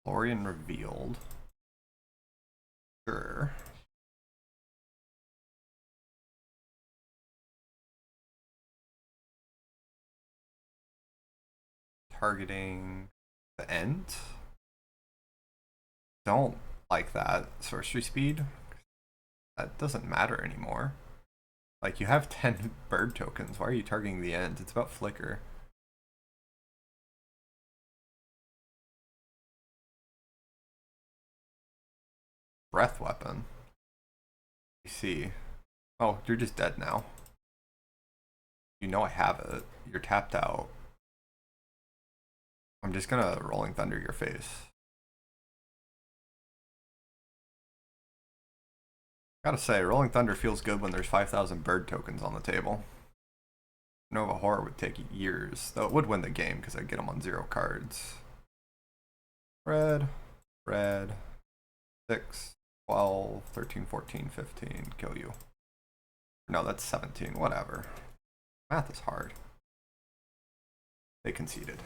Speaker 1: Lorien Revealed. Sure. Targeting the end. Don't like that. Sorcery speed. That doesn't matter anymore. Like, you have 10 bird tokens. Why are you targeting the ends? It's about flicker. Breath weapon. You see. Oh, you're just dead now. You know I have it. You're tapped out. I'm just gonna Rolling Thunder your face. Gotta say, Rolling Thunder feels good when there's 5,000 bird tokens on the table. Nova Horror would take years, though it would win the game because I'd get them on 0 cards. Red, red, 6, 12, 13, 14, 15, kill you. No, that's 17, whatever. Math is hard. They conceded.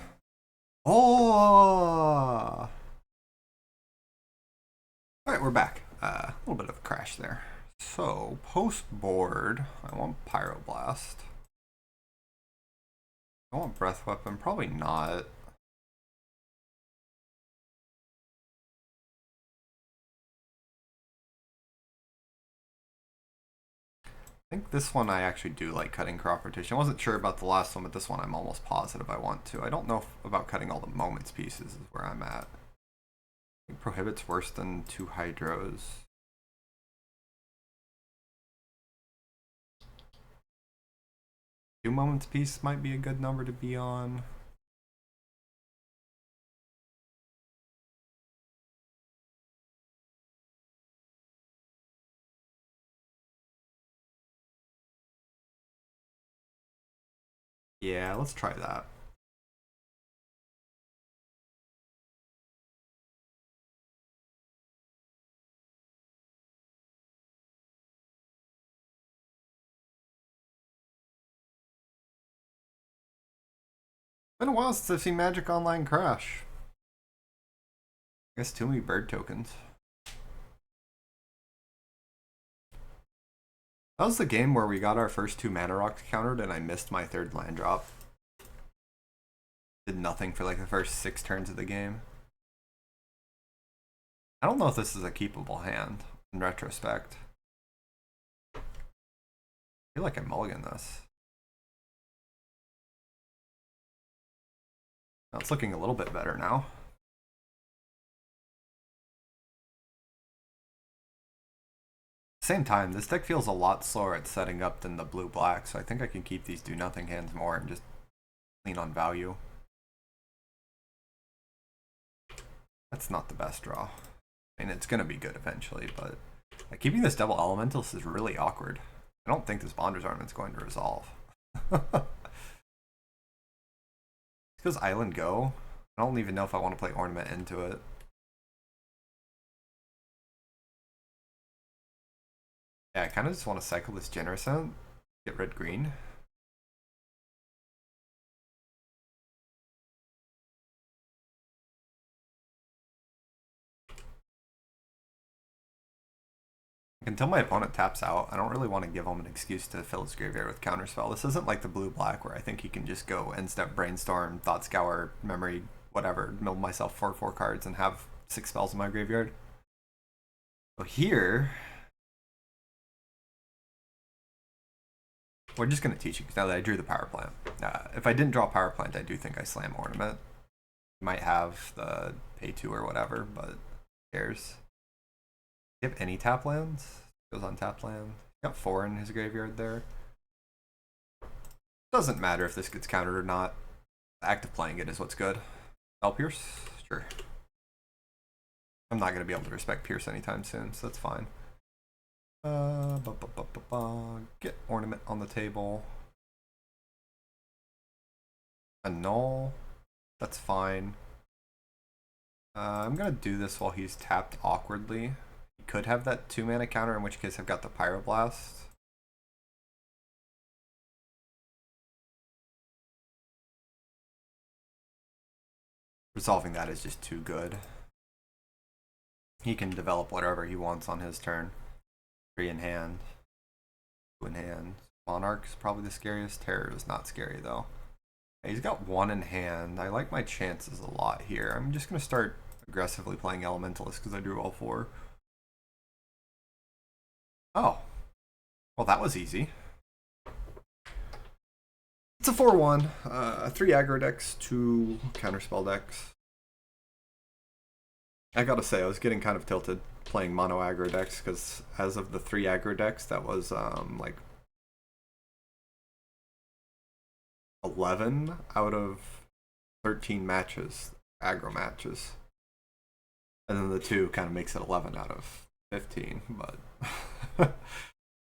Speaker 1: Oh! Alright, we're back. A little bit of a crash there. So, post board, I want Pyroblast. I want Breath Weapon, probably not. I think this one I actually do like cutting crop rotation. I wasn't sure about the last one, but this one I'm almost positive I want to. I don't know about cutting all the moments pieces is where I'm at. I think Prohibit's worse than 2 Hydros. Two moments piece might be a good number to be on. Yeah, let's try that. Been a while since I've seen Magic Online crash. I guess too many bird tokens. That was the game where we got our first 2 mana rocks countered and I missed my 3rd land drop. Did nothing for like the first 6 turns of the game. I don't know if this is a keepable hand in retrospect. I feel like I mulligan this. Now it's looking a little bit better now. Same time, this deck feels a lot slower at setting up than the blue-black, so I think I can keep these do-nothing hands more and just lean on value. That's not the best draw. I mean, it's going to be good eventually, but like, keeping this double elementalist is really awkward. I don't think this Bonder's Ornament's going to resolve. Because Island Go, I don't even know if I want to play Ornament into it. Yeah, I kind of just want to cycle this Generosent, get red-green. Until my opponent taps out, I don't really want to give him an excuse to fill his graveyard with counterspell. This isn't like the blue-black where I think he can just go end-step Brainstorm, Thought Scour, Memory, whatever, mill myself 4 cards and have 6 spells in my graveyard. So here, we're just going to teach you now that I drew the power plant. If I didn't draw power plant, I do think I slam Ornament. Might have the pay 2 or whatever, but who cares? Do you have any tap lands? Goes on tap land. Got 4 in his graveyard there. Doesn't matter if this gets countered or not. The act of playing it is what's good. Spell Pierce? Sure. I'm not going to be able to respect Pierce anytime soon, so that's fine. Get Ornament on the table. Annul. That's fine. I'm going to do this while he's tapped awkwardly. He could have that 2 mana counter, in which case I've got the Pyroblast. Resolving that is just too good. He can develop whatever he wants on his turn. 3 in hand. 2 in hand. Monarch is probably the scariest. Terror is not scary though. He's got 1 in hand. I like my chances a lot here. I'm just going to start aggressively playing Elementalist because I drew all 4. Oh, well, that was easy. It's a 4-1, 3 aggro decks, 2 counterspell decks. I gotta say, I was getting kind of tilted playing mono aggro decks because as of the 3 aggro decks, that was like 11 out of 13 matches, aggro matches. And then the 2 kind of makes it 11 out of 15, but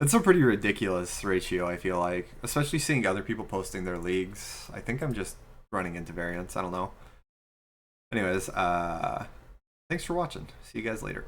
Speaker 1: it's a pretty ridiculous ratio, I feel like. Especially seeing other people posting their leagues. I think I'm just running into variance, I don't know. Anyways, thanks for watching. See you guys later.